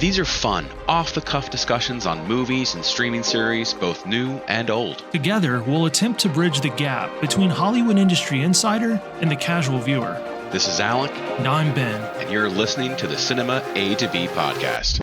These are fun, off-the-cuff discussions on movies and streaming series, both new and old. Together, we'll attempt to bridge the gap between Hollywood industry insider and the casual viewer. This is Alec. And I'm Ben. And you're listening to the Cinema A to B podcast.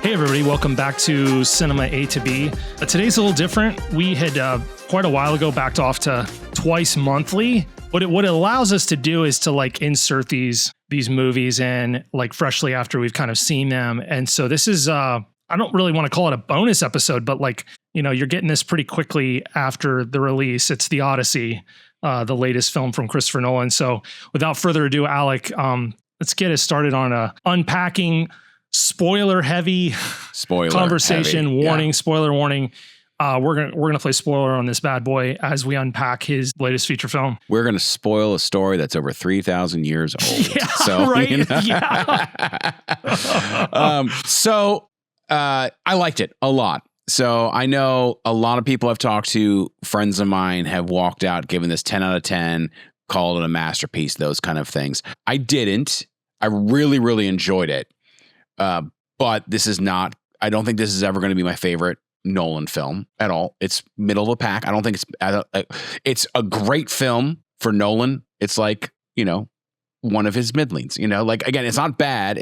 Hey everybody, welcome back to Cinema A to B. Today's a little different. We had quite a while ago backed off to twice monthly. What it allows us to do is to like insert these movies in like freshly after we've kind of seen them. And so this is I don't really want to call it a bonus episode, but like, you know, you're getting this pretty quickly after the release. It's the Odyssey, the latest film from Christopher Nolan. So without further ado, Alec, let's get us started on a unpacking spoiler heavy conversation. Warning, yeah. Spoiler warning. We're gonna play spoiler on this bad boy as we unpack his latest feature film. We're gonna spoil a story that's over 3,000 years old. Yeah, so, right. You know? Yeah. I liked it a lot. So I know a lot of people I've talked to, friends of mine, have walked out giving this 10 out of 10, called it a masterpiece, those kind of things. I didn't. I really, really enjoyed it. But this is not. I don't think this is ever going to be my favorite Nolan film at all. It's middle of the pack. I don't think it's a great film for Nolan. It's like, you know, one of his middlings, you know, like, again, it's not bad.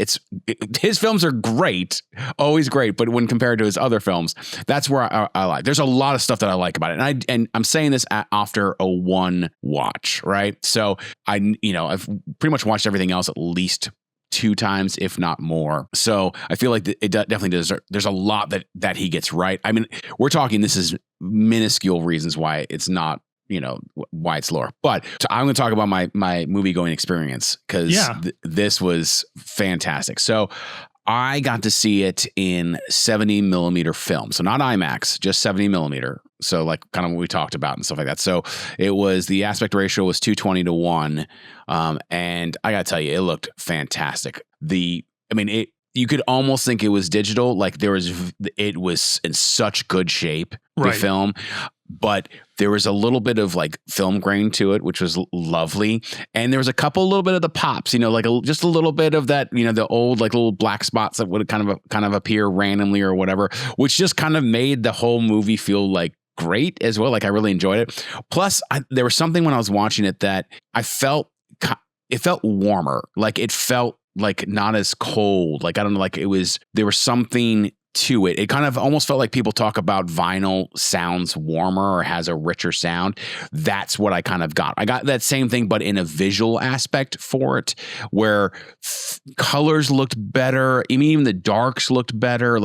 His films are great, always great. But when compared to his other films, that's where I like, there's a lot of stuff that I like about it. And I'm saying this after a one watch, right? So I've pretty much watched everything else at least 2 times, if not more. So I feel like it definitely does. There's a lot that he gets right. I mean, we're talking, this is minuscule reasons why it's not, you know, why it's lower. But I'm going to talk about my movie going experience, because this was fantastic. So I got to see it in 70 millimeter film. So not IMAX, just 70 millimeter. So like kind of what we talked about and stuff like that. So it was, the aspect ratio was 220:1. And I got to tell you, it looked fantastic. You could almost think it was digital. Like it was in such good shape, the film. But there was a little bit of like film grain to it, which was lovely. And there was a little bit of the pops, you know, like just a little bit of that, you know, the old like little black spots that would kind of appear randomly or whatever, which just kind of made the whole movie feel like great as well. Like I really enjoyed it. Plus there was something when I was watching it that it felt warmer. Like it felt like not as cold. Like, I don't know, like there was something to it. It kind of almost felt like people talk about vinyl sounds warmer or has a richer sound. That's what I kind of got. I got that same thing, but in a visual aspect for it, where colors looked better. Even the darks looked better.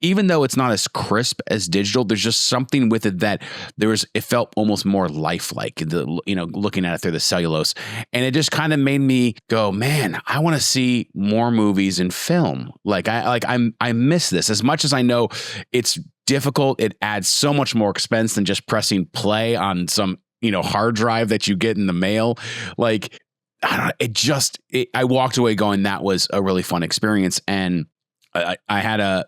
Even though it's not as crisp as digital, there's just something with it that it felt almost more lifelike, looking at it through the cellulose. And it just kind of made me go, man, I want to see more movies in film. I miss this. As much as I know it's difficult, it adds so much more expense than just pressing play on some, you know, hard drive that you get in the mail. Like, I don't know, I walked away going, that was a really fun experience. And I had a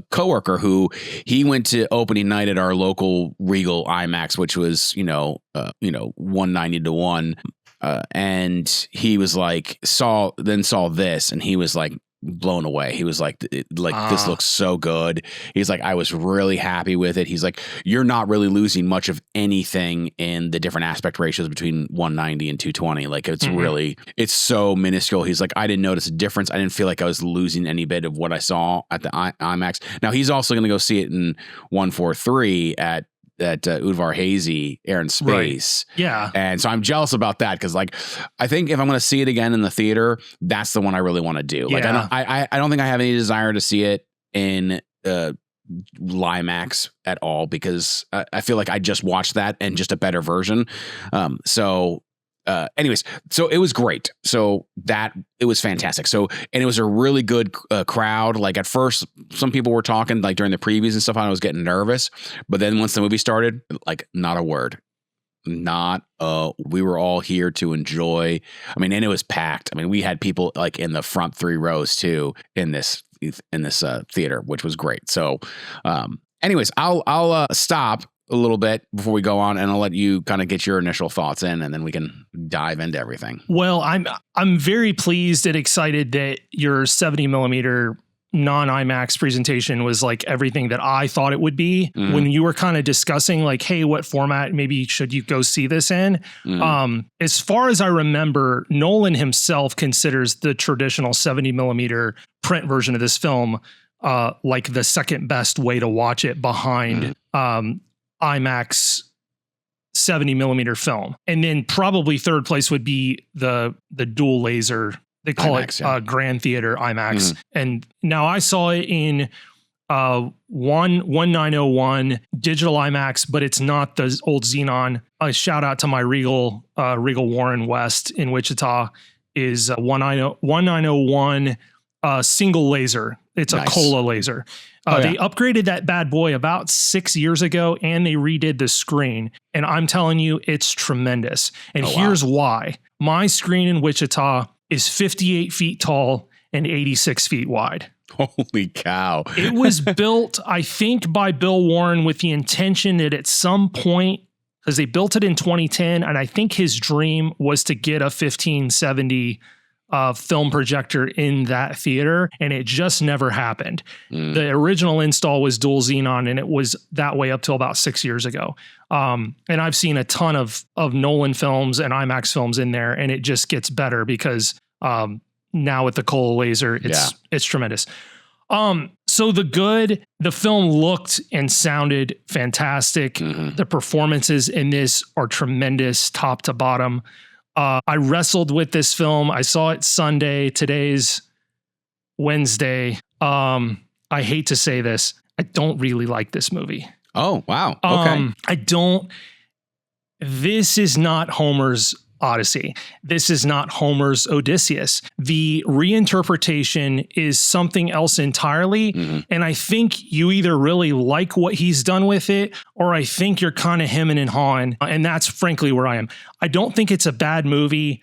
coworker who he went to opening night at our local Regal IMAX, which was, 190:1. And he was like, saw this, and he was like blown away. He was like, this looks so good. He's like, I was really happy with it. He's like, you're not really losing much of anything in the different aspect ratios between 190 and 220. Like it's so minuscule. He's like, I didn't notice a difference. I didn't feel like I was losing any bit of what I saw at the IMAX. Now he's also going to go see it in 143 at Udvar Hazy Air and Space. Right. Yeah. And so I'm jealous about that, because like I think if I'm going to see it again in the theater, that's the one I really want to do. Like I don't think I have any desire to see it in Limax at all, because I feel like I just watched that and just a better version. Anyways, so it was great. So it was fantastic. So, and it was a really good crowd. Like at first, some people were talking like during the previews and stuff, I was getting nervous, but then once the movie started, like not a word, we were all here to enjoy. I mean, and it was packed. I mean, we had people like in the front 3 rows too in this theater, which was great. So, anyways, I'll stop a little bit before we go on, and I'll let you kind of get your initial thoughts in, and then we can dive into everything. Well, I'm very pleased and excited that your 70 millimeter non-IMAX presentation was like everything that I thought it would be. When you were kind of discussing like, hey, what format maybe should you go see this in? As far as I remember, Nolan himself considers the traditional 70 millimeter print version of this film like the second best way to watch it behind IMAX 70 millimeter film. And then probably third place would be the dual laser. They call IMAX, it Grand Theater IMAX. And now I saw it in 1901 digital IMAX, but it's not the old Xenon. A shout out to my Regal Warren West in Wichita is 1901 single laser. It's a Cola laser. They upgraded that bad boy about 6 years ago, and they redid the screen. And I'm telling you, it's tremendous. And here's why. My screen in Wichita is 58 feet tall and 86 feet wide. Holy cow. It was built, I think, by Bill Warren with the intention that at some point, because they built it in 2010, and I think his dream was to get a 1570 film projector in that theater, and it just never happened. The original install was dual Xenon, and it was that way up till about 6 years ago. And I've seen a ton of Nolan films and IMAX films in there, and it just gets better because now with the Cola laser, it's tremendous. So the film looked and sounded fantastic. The performances in this are tremendous, top to bottom. I wrestled with this film. I saw it Sunday. Today's Wednesday. I hate to say this. I don't really like this movie. Oh, wow. Okay. This is not Homer's Odyssey. This is not Homer's Odysseus. The reinterpretation is something else entirely. And I think you either really like what he's done with it, or I think you're kind of hemming and hawing. And that's frankly where I am. I don't think it's a bad movie.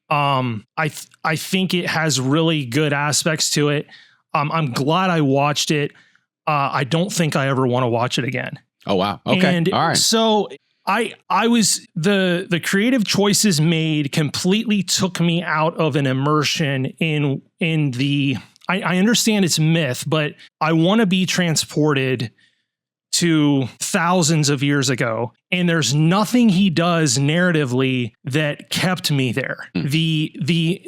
I think it has really good aspects to it. I'm glad I watched it. I don't think I ever want to watch it again. Oh, wow. Okay. And all right. So I was the creative choices made completely took me out of an immersion in the, I understand it's myth, but I want to be transported to thousands of years ago. And there's nothing he does narratively that kept me there. The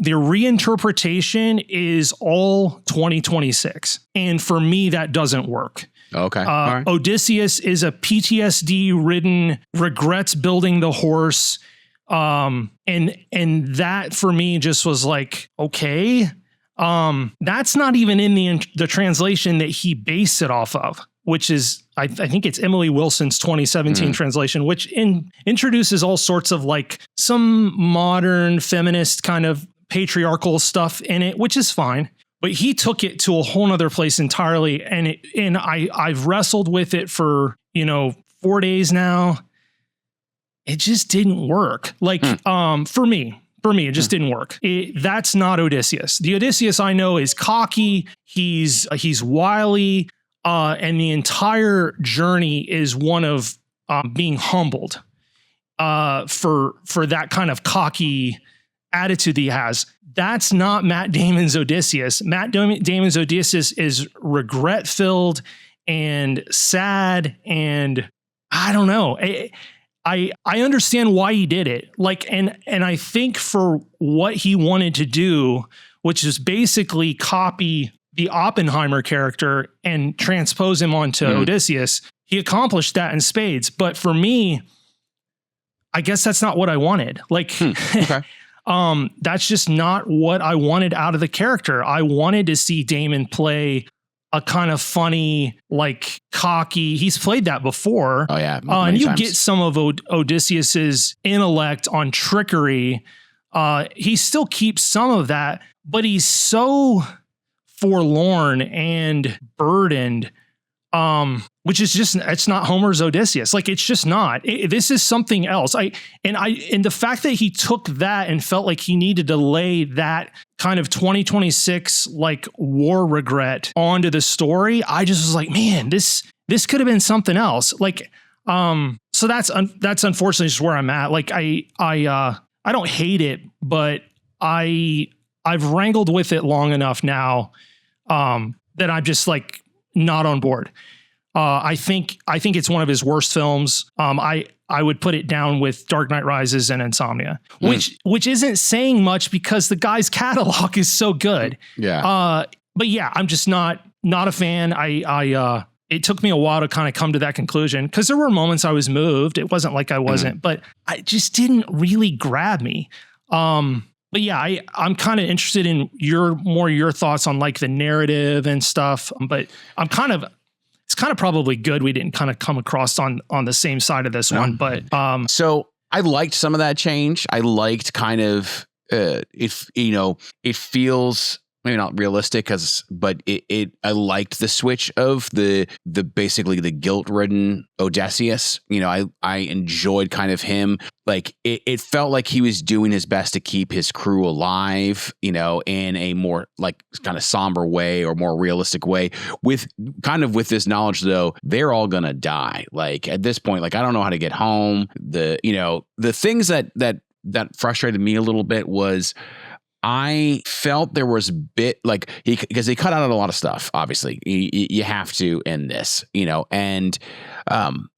reinterpretation is all 2026. And for me, that doesn't work. Okay. Right. Odysseus is a PTSD-ridden, regrets building the horse. And that for me just was like, okay. That's not even in the translation that he based it off of, which is, I think it's Emily Wilson's 2017 translation, which introduces all sorts of like some modern feminist kind of patriarchal stuff in it, which is fine. But he took it to a whole nother place entirely. And I've wrestled with it for, 4 days now. It just didn't work. Like, for me, it just didn't work. That's not Odysseus. The Odysseus I know is cocky. He's wily. And the entire journey is one of being humbled for that kind of cocky attitude that he has. That's not Matt Damon's Odysseus. Matt Damon's Odysseus is regret-filled and sad, and I don't know. I understand why he did it. Like, and I think for what he wanted to do, which is basically copy the Oppenheimer character and transpose him onto Odysseus, he accomplished that in spades. But for me, I guess that's not what I wanted. Like, Okay. That's just not what I wanted out of the character. I wanted to see Damon play a kind of funny, like cocky. He's played that before. Oh yeah. And you times. get some of Odysseus's intellect on trickery. He still keeps some of that, but he's so forlorn and burdened, which is just, it's not Homer's Odysseus. Like, it's just not. This is something else. And the fact that he took that and felt like he needed to lay that kind of 2026 like war regret onto the story, I just was like, man, this could have been something else. Like, So that's unfortunately just where I'm at. Like I don't hate it, but I've wrangled with it long enough now that I'm just like not on board. I think it's one of his worst films. I would put it down with Dark Knight Rises and Insomnia, which isn't saying much because the guy's catalog is so good. Yeah. But yeah, I'm just not a fan. It took me a while to kind of come to that conclusion because there were moments I was moved. It wasn't like I wasn't, but I just didn't really grab me. But yeah, I'm kind of interested in your thoughts on like the narrative and stuff. But it's kind of probably good we didn't kind of come across on the same side of this one. But so I liked some of that change. I liked kind of it feels maybe not realistic but I liked the switch of the basically the guilt-ridden Odysseus. I enjoyed kind of him. Like it felt like he was doing his best to keep his crew alive, in a more like kind of somber way or more realistic way with this knowledge though, they're all going to die. Like at this point, like, I don't know how to get home. The things that frustrated me a little bit was I felt there was a bit like because they cut out a lot of stuff. Obviously, you have to in this, and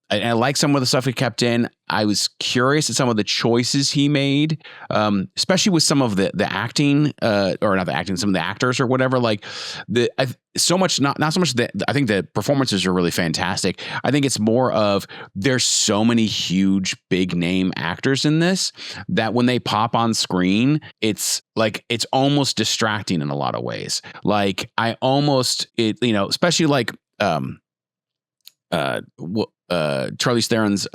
I like some of the stuff he kept in. I was curious at some of the choices he made, especially with some of the acting, or not the acting, some of the actors or whatever. Like not so much that I think the performances are really fantastic. I think it's more of there's so many huge, big name actors in this that when they pop on screen, it's almost distracting in a lot of ways. Like especially like Charlize Theron's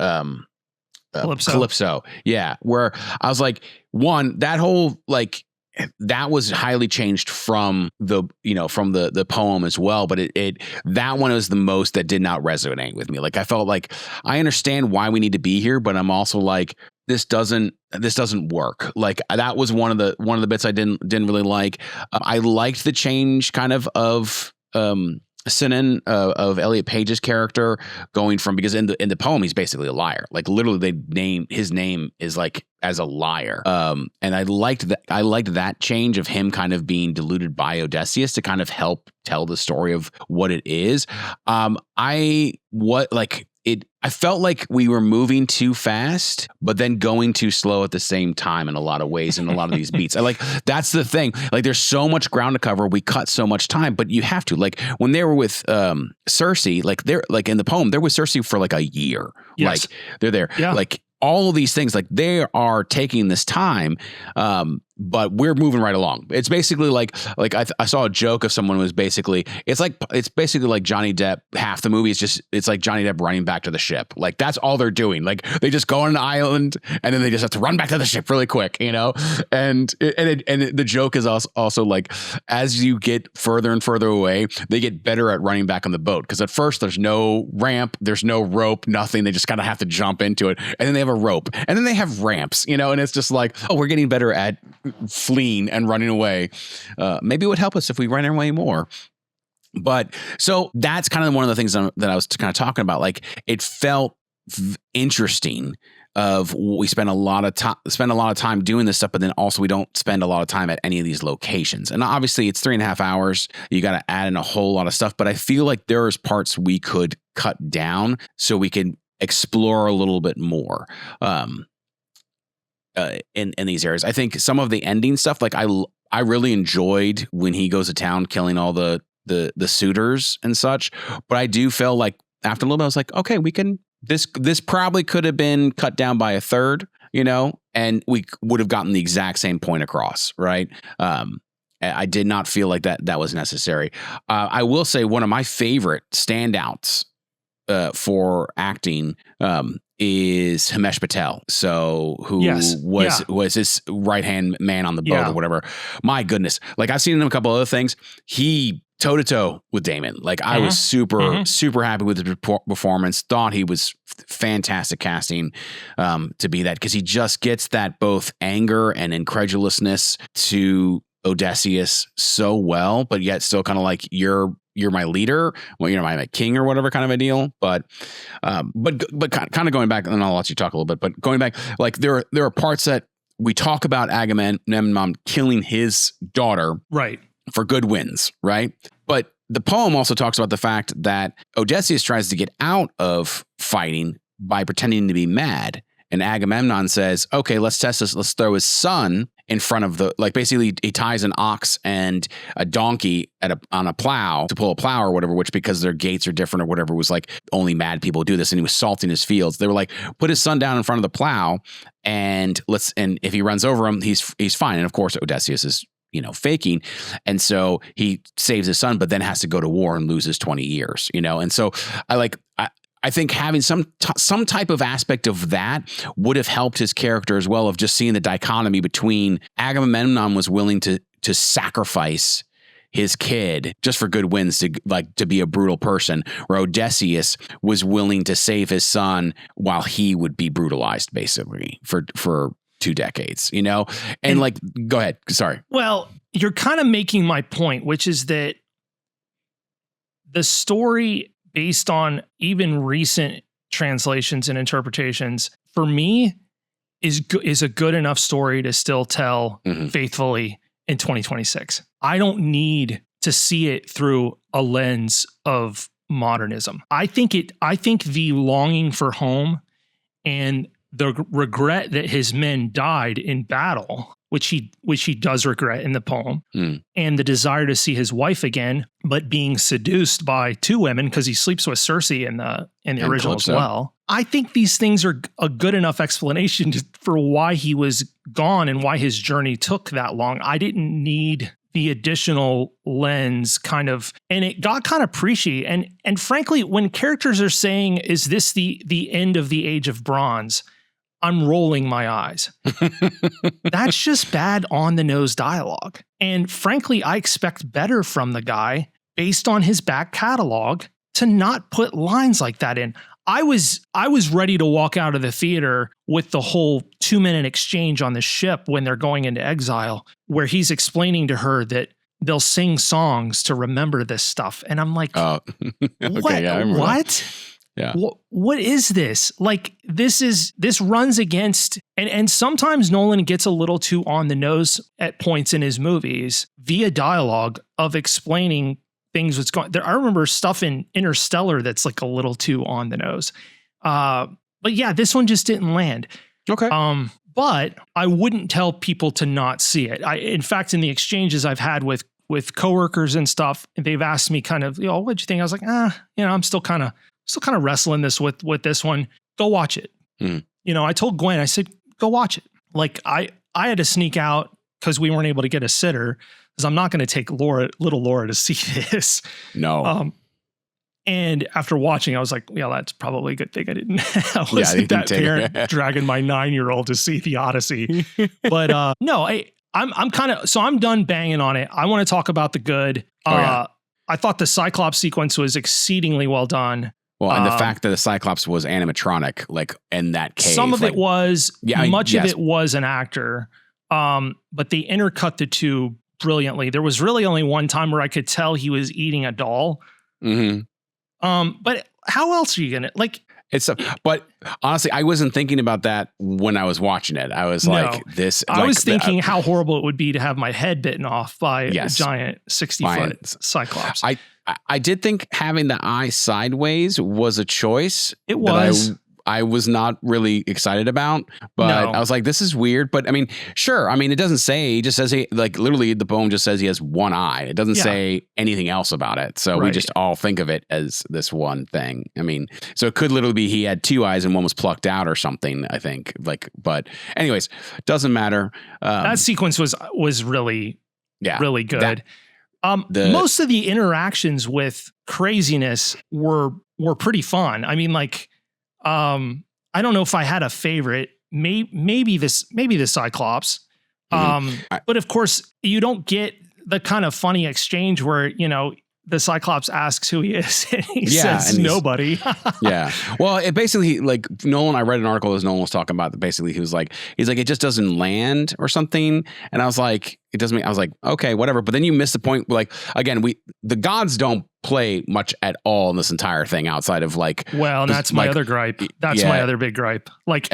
Calypso. Yeah. Where I was like, one, that whole like that was highly changed from the poem as well. But that one was the most that did not resonate with me. Like I felt like I understand why we need to be here, but I'm also like, this doesn't work. Like that was one of the bits I didn't really like. I liked the change kind of Sinan of Elliot Page's character going from, because in the poem he's basically a liar. Like literally his name is like as a liar. And I liked that change of him kind of being deluded by Odysseus to kind of help tell the story of what it is. I felt like we were moving too fast, but then going too slow at the same time in a lot of ways in a lot of these beats. That's the thing. Like there's so much ground to cover. We cut so much time, but you have to, like when they were with Circe, like they're like in the poem, they're with Circe for like a year. Yes. Like they're there. Yeah. Like all of these things, like they are taking this time, but we're moving right along. It's basically like I saw a joke of someone who was basically, it's basically like Johnny Depp. Half the movie it's like Johnny Depp running back to the ship. Like that's all they're doing. Like they just go on an island and then they just have to run back to the ship really quick, and the joke is also like as you get further and further away, they get better at running back on the boat because at first there's no ramp, there's no rope, nothing. They just kind of have to jump into it, and then they have a rope, and then they have ramps, and it's just like, oh, we're getting better at fleeing and running away. Maybe it would help us if we ran away more. But so that's kind of one of the things that I was kind of talking about. Like it felt interesting. We spend a lot of time doing this stuff, but then also we don't spend a lot of time at any of these locations. And obviously it's 3.5 hours. You got to add in a whole lot of stuff. But I feel like there's parts we could cut down so we can explore a little bit more. In these areas, I think some of the ending stuff, like I really enjoyed when he goes to town killing all the suitors and such. But I do feel like after a little bit, I was like, okay, we can. This probably could have been cut down by a third, and we would have gotten the exact same point across, right? I did not feel like that was necessary. I will say one of my favorite standouts for acting is Himesh Patel. So who was his right-hand man on the boat or whatever. My goodness. Like I've seen him in a couple other things. He toe to toe with Damon. Like I was super happy with his performance. Thought he was fantastic casting to be that, because he just gets that both anger and incredulousness to Odysseus so well, but yet still kind of like you're you're my leader, well, you're my king or whatever kind of a deal. But kind of going back, and I'll let you talk a little bit. But going back, like there are parts that we talk about Agamemnon killing his daughter, right, for good wins, right? But the poem also talks about the fact that Odysseus tries to get out of fighting by pretending to be mad. And Agamemnon says, okay, let's test this. Let's throw his son in front of basically he ties an ox and a donkey on a plow to pull a plow or whatever, which because their gaits are different or whatever was like only mad people do this. And he was salting his fields. They were like, put his son down in front of the plow and if he runs over him, he's fine. And of course, Odysseus is, faking. And so he saves his son, but then has to go to war and loses 20 years, And so I think having some type of aspect of that would have helped his character as well, of just seeing the dichotomy between Agamemnon was willing to sacrifice his kid just for good wins, to be a brutal person, where Odysseus was willing to save his son while he would be brutalized basically for 2 decades, and like, go ahead. Sorry. Well, you're kind of making my point, which is that the story, based on even recent translations and interpretations, for me, is a good enough story to still tell faithfully in 2026. I don't need to see it through a lens of modernism. I think the longing for home and the regret that his men died in battle, which he does regret in the poem, and the desire to see his wife again, but being seduced by 2 women because he sleeps with Circe in the original as well. I think these things are a good enough explanation for why he was gone and why his journey took that long. I didn't need the additional lens and it got kind of preachy. And frankly, when characters are saying, is this the end of the age of bronze? I'm rolling my eyes. That's just bad on the nose dialogue. And frankly, I expect better from the guy based on his back catalog to not put lines like that in. I was ready to walk out of the theater with the whole 2-minute exchange on the ship when they're going into exile, where he's explaining to her that they'll sing songs to remember this stuff. And I'm like, okay, what? Yeah, What? Yeah. What is this? Like, this runs against, and sometimes Nolan gets a little too on the nose at points in his movies via dialogue of explaining things what's going there. I remember stuff in Interstellar that's like a little too on the nose. But yeah, this one just didn't land. Okay. But I wouldn't tell people to not see it. In fact, in the exchanges I've had with coworkers and stuff, they've asked me kind of, what'd you think? I was like, I'm still kind of wrestling this with this one. Go watch it. I told Gwen, I said, go watch it. Like I had to sneak out because we weren't able to get a sitter, because I'm not going to take little Laura to see this. No. And after watching, I was like, yeah, that's probably a good thing I didn't. I wasn't that parent dragging my 9-year-old to see the Odyssey. But no, I'm kind of, so I'm done banging on it. I want to talk about the good. I thought the Cyclops sequence was exceeding well done. Well, and the fact that the Cyclops was animatronic, like in that cave. Some of it was, much of it was an actor, but they intercut the two brilliantly. There was really only one time where I could tell he was eating a doll. But how else are you gonna but honestly, I wasn't thinking about that when I was watching it. I was like, this. I was thinking how horrible it would be to have my head bitten off by a giant 60-foot Cyclops. I did think having the eye sideways was a choice. It was. I was not really excited about, but I was like, this is weird. But I mean, sure. I mean, it doesn't say, it just says literally the poem just says he has one eye. It doesn't say anything else about it. So we just all think of it as this one thing. I mean, so it could literally be he had 2 eyes and one was plucked out or something, I think. But anyways, doesn't matter. That sequence was really, really good. Most of the interactions with craziness were pretty fun. I mean, I don't know if I had a favorite. Maybe the Cyclops. But of course, you don't get the kind of funny exchange where the Cyclops asks who he is, and he says nobody. Well, it basically, like Nolan, I read an article as Nolan was talking about that. Basically, he's like, it just doesn't land or something. And I was like, it doesn't mean, I was like, okay, whatever. But then you miss the point. Like, again, the gods don't play much at all in this entire thing outside of like. Well, and that's my other gripe. That's my other big gripe. Like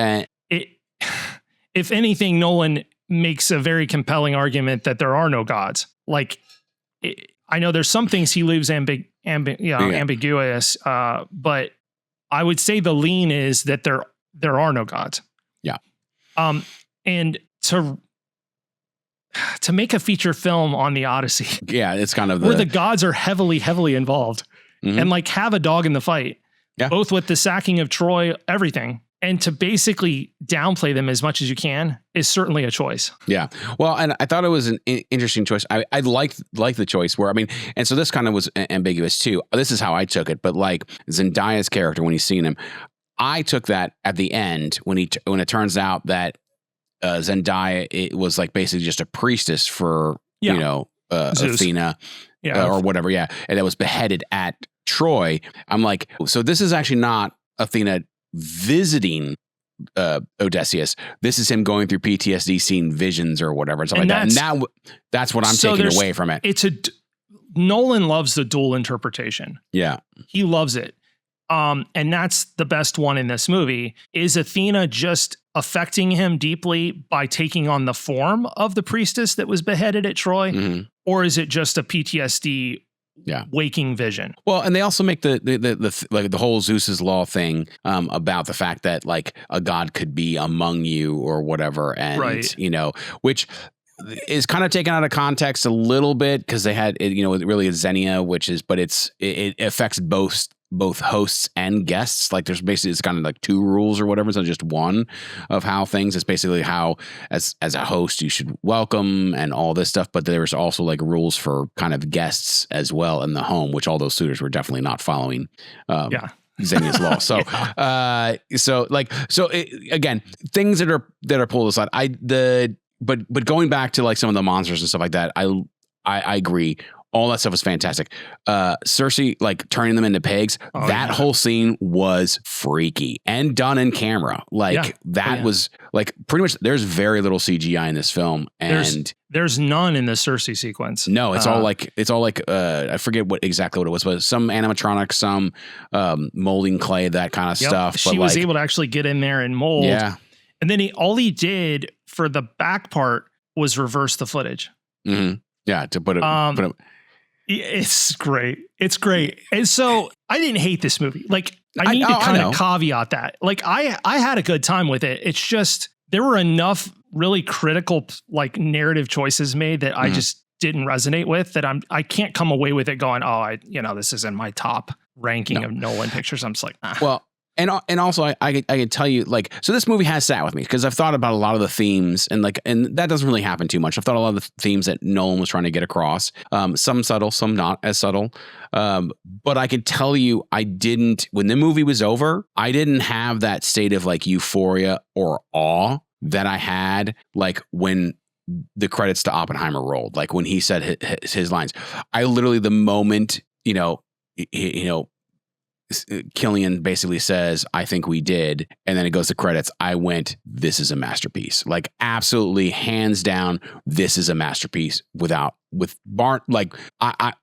if anything, Nolan makes a very compelling argument that there are no gods. Like I know there's some things he leaves ambiguous, but I would say the lean is that there are no gods. Yeah. And to make a feature film on the Odyssey. Yeah, it's kind of where the gods are heavily involved and like have a dog in the fight, both with the sacking of Troy, everything. And to basically downplay them as much as you can is certainly a choice. Yeah. Well, and I thought it was an interesting choice. I liked the choice where, I mean, and so this kind of was ambiguous too. This is how I took it. But like Zendaya's character, when you've seen him, I took that at the end when it turns out that Zendaya, it was like basically just a priestess for, Athena or whatever. Yeah. And that was beheaded at Troy. I'm like, so this is actually not Athena visiting Odysseus. This is him going through PTSD, seeing visions or whatever, and stuff like that. And that's what I'm taking away from it. Nolan loves the dual interpretation. Yeah. He loves it. And that's the best one in this movie. Is Athena just affecting him deeply by taking on the form of the priestess that was beheaded at Troy? Mm-hmm. Or is it just a PTSD waking vision? Well, and they also make the whole Zeus's law thing about the fact that like a god could be among you or whatever, and which is kind of taken out of context a little bit because they had it really is Xenia, but it affects both hosts and guests. Like there's basically, it's kind of like two rules or whatever. So just one of how things, it's basically how as a host you should welcome and all this stuff. But there's also like rules for kind of guests as well in the home, which all those suitors were definitely not following. Xenia's law. So, again, things that are pulled aside. But going back to like some of the monsters and stuff like that, I agree. All that stuff was fantastic. Cersei, like turning them into pigs. Whole scene was freaky and done in camera. Was like pretty much. There's very little CGI in this film, and there's none in the Cersei sequence. No, it's all like I forget exactly what it was, but some animatronics, some molding clay, that kind of stuff. She was able to actually get in there and mold. Yeah, and then all he did for the back part was reverse the footage. Mm-hmm. Yeah, to put it. It's great. It's great. And so I didn't hate this movie. Like I need to kind of caveat that. Like I had a good time with it. It's just there were enough really critical like narrative choices made that I just didn't resonate with, that I can't come away with it going, this is in my top ranking of Nolan pictures. I'm just like, Well, and also I can tell you, like, so this movie has sat with me because I've thought about a lot of the themes, and that doesn't really happen too much. I've thought a lot of the themes that Nolan was trying to get across, some subtle, some not as subtle. But I can tell you, when the movie was over, I didn't have that state of like euphoria or awe that I had like when the credits to Oppenheimer rolled, like when he said his lines. I literally, the moment, Killian basically says, "I think we did," and then it goes to credits. I went, "This is a masterpiece!" Like absolutely, hands down, this is a masterpiece. With Bart, like I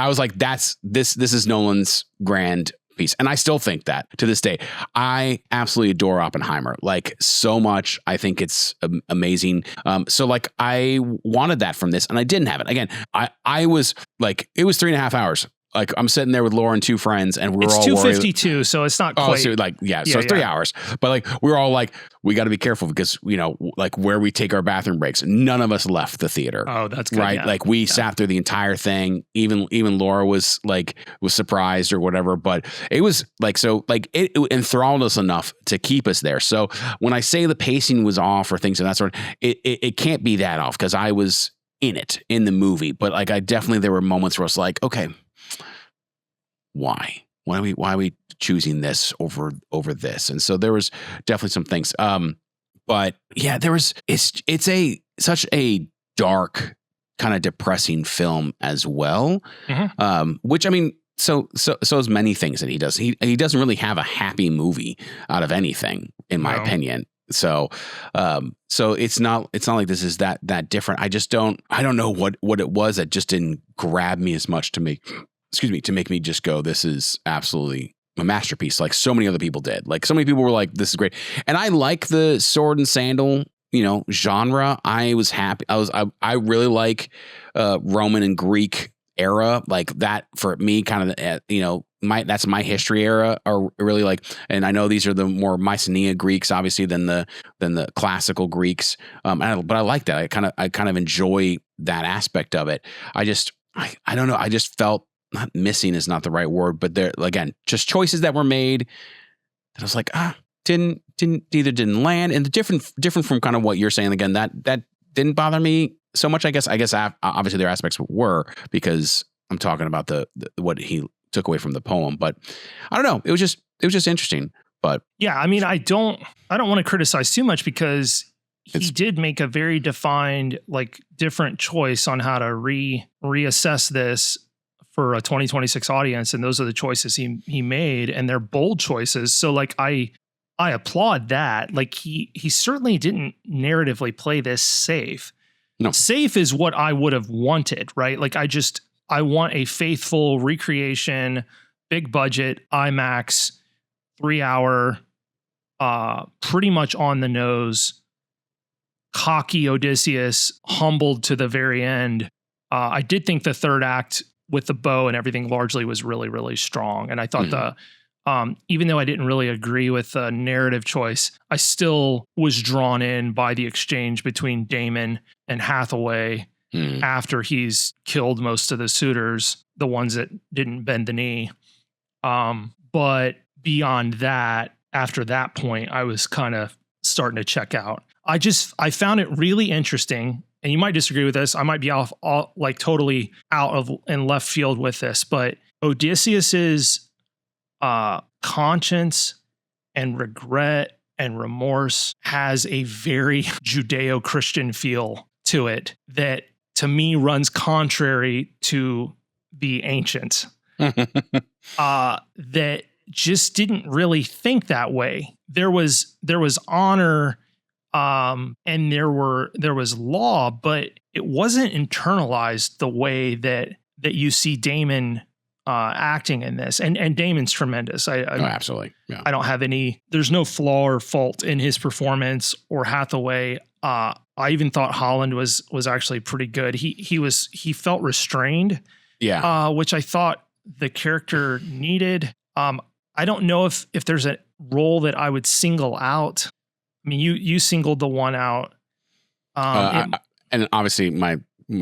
was like, this is Nolan's grand piece, and I still think that to this day. I absolutely adore Oppenheimer, like so much. I think it's amazing. So like I wanted that from this, and I didn't have it. Again, I was like, it was 3.5 hours. Like I'm sitting there with Laura and two friends, and we're all 2:52, so it's not quite. So it's 3 hours. But like we're all like, we got to be careful because like where we take our bathroom breaks. None of us left the theater. Oh, that's good. Right. Yeah. Like we sat through the entire thing. Even Laura was surprised or whatever. But it was like, so like it enthralled us enough to keep us there. So when I say the pacing was off or things of that sort, it can't be that off because I was in the movie. But like there were moments where I was like, okay, why are we choosing this over this? And so there was definitely some things. But yeah, it's such a dark kind of depressing film as well. Mm-hmm. Which I mean, so is many things that he does. He doesn't really have a happy movie out of anything, in my opinion. So it's not like this is that different. I don't know what it was that just didn't grab me as much to make to make me just go, this is absolutely a masterpiece. Like so many other people did. Like so many people were like, this is great. And I like the sword and sandal, genre. I was happy. I really like Roman and Greek era, like that for me, kind of, that's my history era, are really like, and I know these are the more Mycenaean Greeks, obviously, than the classical Greeks. But I like that. I kind of enjoy that aspect of it. I don't know. I just felt, not missing is not the right word, but there, again, just choices that were made that I was like, didn't land. And the different from kind of what you're saying, again, that didn't bother me so much. I guess obviously there are aspects were, because I'm talking about the what he took away from the poem, but I don't know. It was just interesting. But yeah, I mean, I don't want to criticize too much, because he did make a very defined, like, different choice on how to reassess this for a 2026 audience. And those are the choices he made, and they're bold choices. So like, I applaud that. Like he certainly didn't narratively play this safe. No. Safe is what I would have wanted, right? Like I want a faithful recreation, big budget, IMAX, 3 hour, pretty much on the nose, cocky Odysseus, humbled to the very end. I did think the third act with the bow and everything largely was really, really strong. And I thought even though I didn't really agree with the narrative choice, I still was drawn in by the exchange between Damon and Hathaway after he's killed most of the suitors, the ones that didn't bend the knee. But beyond that, after that point, I was kind of starting to check out. I found it really interesting. And you might disagree with this. I might be totally out of in left field with this, but Odysseus's conscience and regret and remorse has a very Judeo-Christian feel to it that, to me, runs contrary to the ancients. That just didn't really think that way. There was honor. And there was law, but it wasn't internalized the way that you see Damon acting in this. And Damon's tremendous. Absolutely. Yeah. I don't have there's no flaw or fault in his performance or Hathaway. I even thought Holland was actually pretty good. He felt restrained. Yeah. Which I thought the character needed. I don't know if there's a role that I would single out. I mean, you singled the one out. And obviously my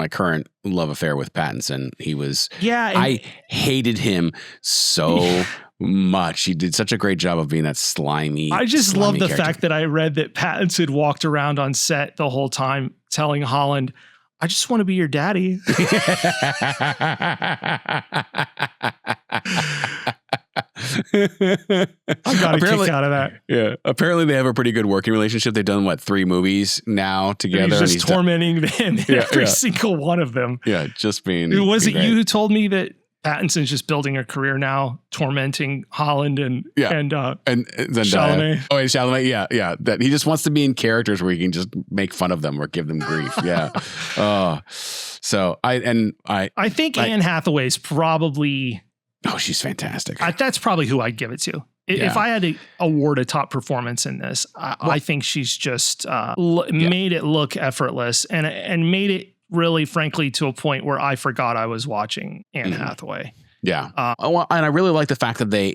current love affair with Pattinson, he was, I hated him so much. He did such a great job of being that slimy. I just love the character. fact that I read that Pattinson walked around on set the whole time telling Holland, I just want to be your daddy. I got a kick out of that. Yeah. Apparently they have a pretty good working relationship. They've done 3 movies now together. And he's tormenting them in every single one of them. Yeah. Just being. Was it you who told me that Pattinson's just building a career now, tormenting Holland and Chalamet? Oh, and Chalamet. Yeah. That he just wants to be in characters where he can just make fun of them or give them grief. Yeah. So I think Anne Hathaway's probably. Oh, she's fantastic. That's probably who I'd give it to. If I had to award a top performance in this, I think she's just made it look effortless and made it really, frankly, to a point where I forgot I was watching Anne Hathaway. Yeah. And I really like the fact that they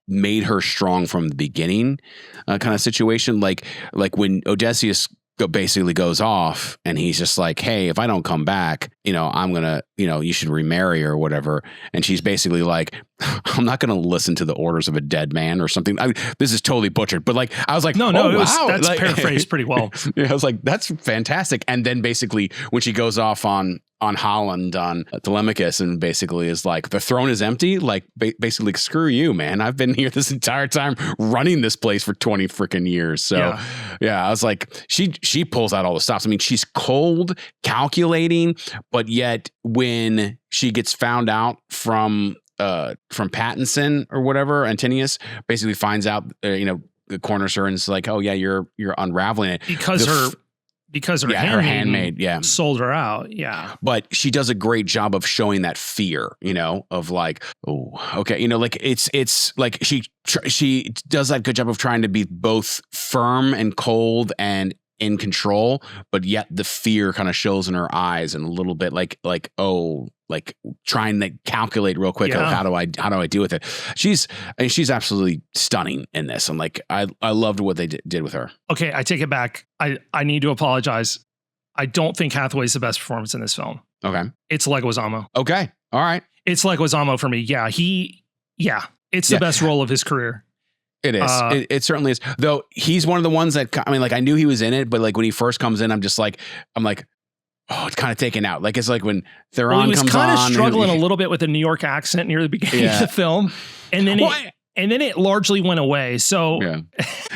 made her strong from the beginning kind of situation. Like when Odysseus basically goes off and he's just like, hey, if I don't come back, I'm going to, you should remarry or whatever. And she's basically like, I'm not going to listen to the orders of a dead man or something. This is totally butchered, but I was like, that's paraphrased pretty well. Yeah, I was like, that's fantastic. And then basically when she goes off on Holland, on Telemachus, and basically is like, the throne is empty. Like basically, screw you, man. I've been here this entire time running this place for 20 freaking years. So yeah, I was like, she pulls out all the stops. I mean, she's cold, calculating, but yet when she gets found out from Pattinson or whatever, Antinius basically finds out, corners her and is like, oh yeah, you're unraveling it because because her handmaid sold her out. Yeah. But she does a great job of showing that fear, of like, oh, okay. Like it's like she does that good job of trying to be both firm and cold and in control, but yet the fear kind of shows in her eyes and a little bit like trying to calculate real quick. How do I deal with it? She's absolutely stunning in this. And like, I loved what they did with her. Okay. I take it back. I need to apologize. I don't think Hathaway's the best performance in this film. Okay. It's Leguizamo. Okay. All right. It's Leguizamo for me. Yeah. It's the best role of his career. It is. It certainly is. Though he's one of the ones that, I knew he was in it, but like when he first comes in, I'm like, oh, it's kind of taken out. Like, it's like when Theron comes on. He was kind of struggling a little bit with a New York accent near the beginning of the film. And then it largely went away. So,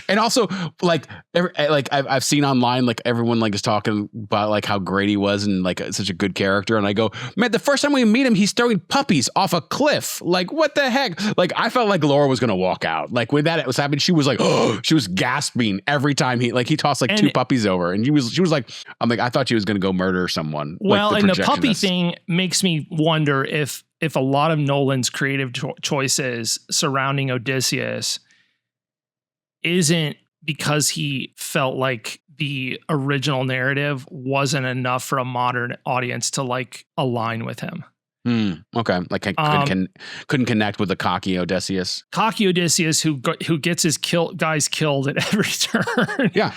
and also I've seen online, like everyone like is talking about like how great he was and like such a good character. And I go, man, the first time we meet him, he's throwing puppies off a cliff. Like, what the heck? Like, I felt like Laura was going to walk out. Like when that was happening, she was like, oh, she was gasping every time he tossed like two puppies over. And she was like, I'm like, I thought she was going to go murder someone. Well, and the puppy thing makes me wonder if a lot of Nolan's creative choices surrounding Odysseus isn't because he felt like the original narrative wasn't enough for a modern audience to like align with him. Okay. Like couldn't connect with the cocky Odysseus. Cocky Odysseus who gets his guys killed at every turn. Yeah.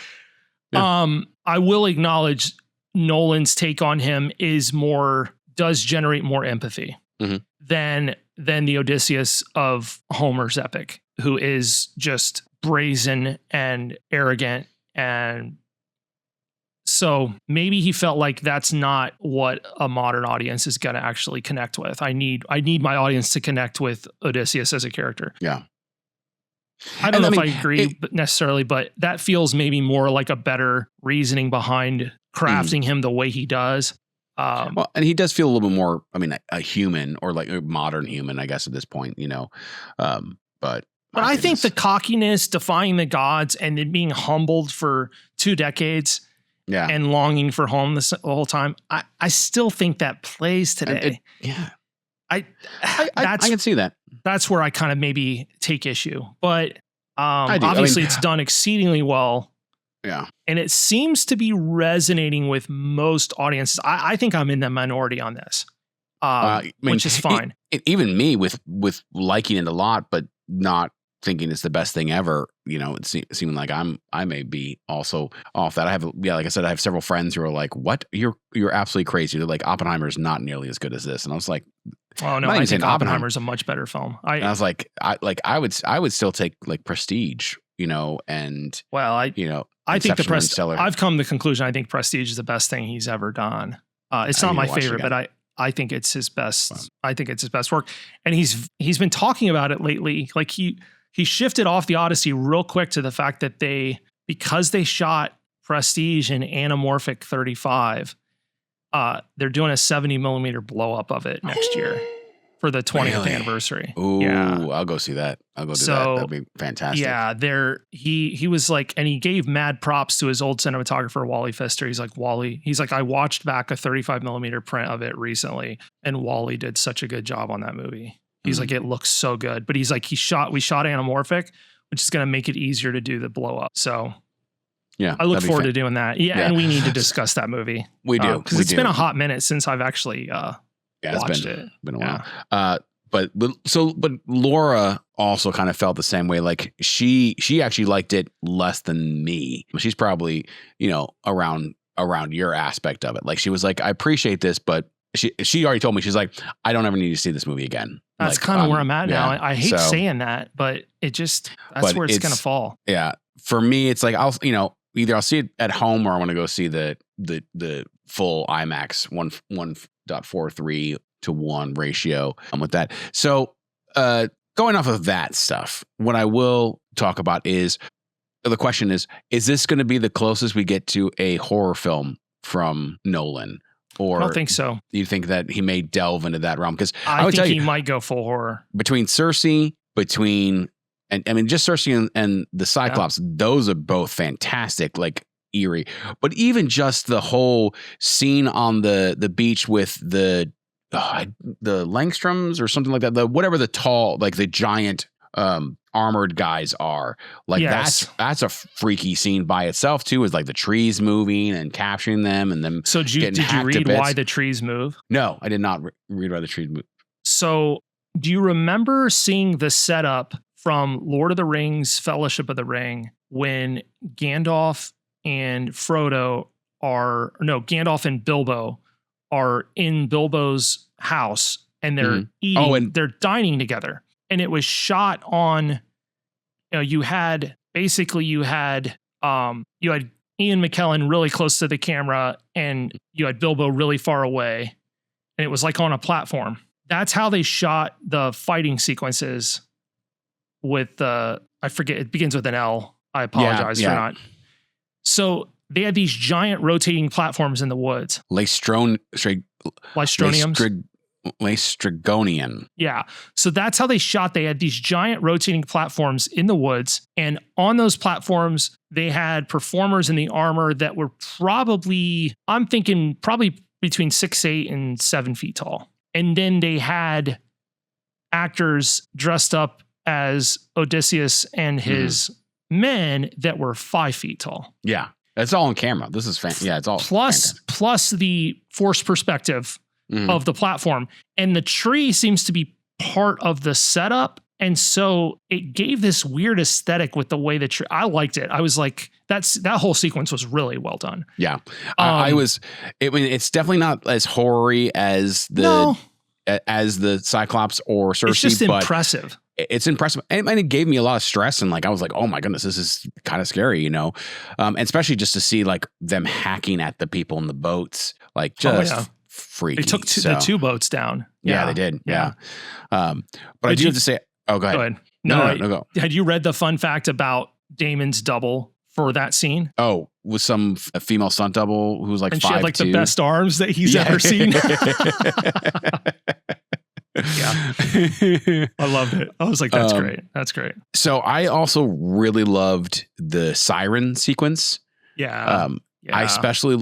I will acknowledge Nolan's take on him does generate more empathy. Mm-hmm. than the Odysseus of Homer's epic, who is just brazen and arrogant. And so maybe he felt like that's not what a modern audience is going to actually connect with. I need my audience to connect with Odysseus as a character. Yeah. I don't know if I agree necessarily, but that feels maybe more like a better reasoning behind crafting him the way he does. Well, and he does feel a little bit more, a human or like a modern human, I guess, at this point, but I think the cockiness, defying the gods, and then being humbled for 2 decades and longing for home the whole time, I still think that plays today. I can see that. That's where I kind of maybe take issue, but obviously it's done exceedingly well. Yeah. And it seems to be resonating with most audiences. I think I'm in the minority on this, which is fine. Even me with liking it a lot, but not thinking it's the best thing ever. It seeming like I may be also off that. I have, like I said, I have several friends who are like, what? You're absolutely crazy. They're like, Oppenheimer is not nearly as good as this. And I was like, oh no, I think Oppenheimer is a much better film. I was like, I would still take like Prestige, and I think I've come to the conclusion I think Prestige is the best thing he's ever done. It's not my favorite, but I think it's his best. Wow. I think it's his best work. And he's been talking about it lately. Like he shifted off the Odyssey real quick to the fact that because they shot Prestige in anamorphic 35, they're doing a 70 millimeter blow up of it next year for the 20th anniversary. Ooh, yeah. I'll go see that. I'll go do that. That'd be fantastic. Yeah, he was like, and he gave mad props to his old cinematographer, Wally Pfister. He's like, I watched back a 35 millimeter print of it recently, and Wally did such a good job on that movie. He's like, it looks so good. But he's like, we shot anamorphic, which is going to make it easier to do the blow up. So yeah, I look forward to doing that. Yeah, and we need to discuss that movie. We do. Because it's been a hot minute since I've actually watched it. Been a while. But Laura also kind of felt the same way. Like she actually liked it less than me. She's probably, around your aspect of it. Like she was like, I appreciate this, but she already told me, she's like, I don't ever need to see this movie again. That's kind of where I'm at now. I hate saying that, but that's where it's going to fall. Yeah. For me, it's like, either I'll see it at home or I want to go see the full IMAX 1.43 to 1 ratio with that. So going off of that stuff, what I will talk about is the question is this going to be the closest we get to a horror film from Nolan? Or I don't think so. You think that he may delve into that realm? Because I think he might go full horror. Between Circe, just Circe and the Cyclops, those are both fantastic. Like eerie. But even just the whole scene on the beach with the Langstroms or something like that, whatever the tall, like the giant armored guys are, like that's a freaky scene by itself too, is like the trees moving and capturing them and them. So did you read why the trees move? No, I did not read why the trees move. So do you remember seeing the setup from Lord of the Rings, Fellowship of the Ring, when Gandalf and Gandalf and Bilbo are in Bilbo's house and they're eating, they're dining together. And it was shot on, you had Ian McKellen really close to the camera and you had Bilbo really far away. And it was like on a platform. That's how they shot the fighting sequences with I forget, it begins with an L. I apologize for not. So they had these giant rotating platforms in the woods. Laestrygonian. Yeah. So that's how they shot. They had these giant rotating platforms in the woods. And on those platforms, they had performers in the armor that were probably between 6'8" and 7 feet tall. And then they had actors dressed up as Odysseus and his men that were 5 feet tall. Yeah. That's all on camera. This is yeah, it's all plus the forced perspective of the platform. And the tree seems to be part of the setup. And so it gave this weird aesthetic with the way the tree. I liked it. I was like, that whole sequence was really well done. Yeah. It's definitely not as horror-y as the Cyclops or Cersei. It's just impressive. It's impressive. And it gave me a lot of stress. And like, I was like, oh my goodness, this is kind of scary, and especially just to see like them hacking at the people in the boats, like just freaky. They took the 2 boats down. Yeah, they did. Yeah. But I do have to say, go ahead. No, go. Had you read the fun fact about Damon's double for that scene? Oh, was a female stunt double who was like 5'2". She had like the best arms that he's ever seen. Yeah. I loved it. I was like, that's great. That's great. So I also really loved the siren sequence. Yeah. I especially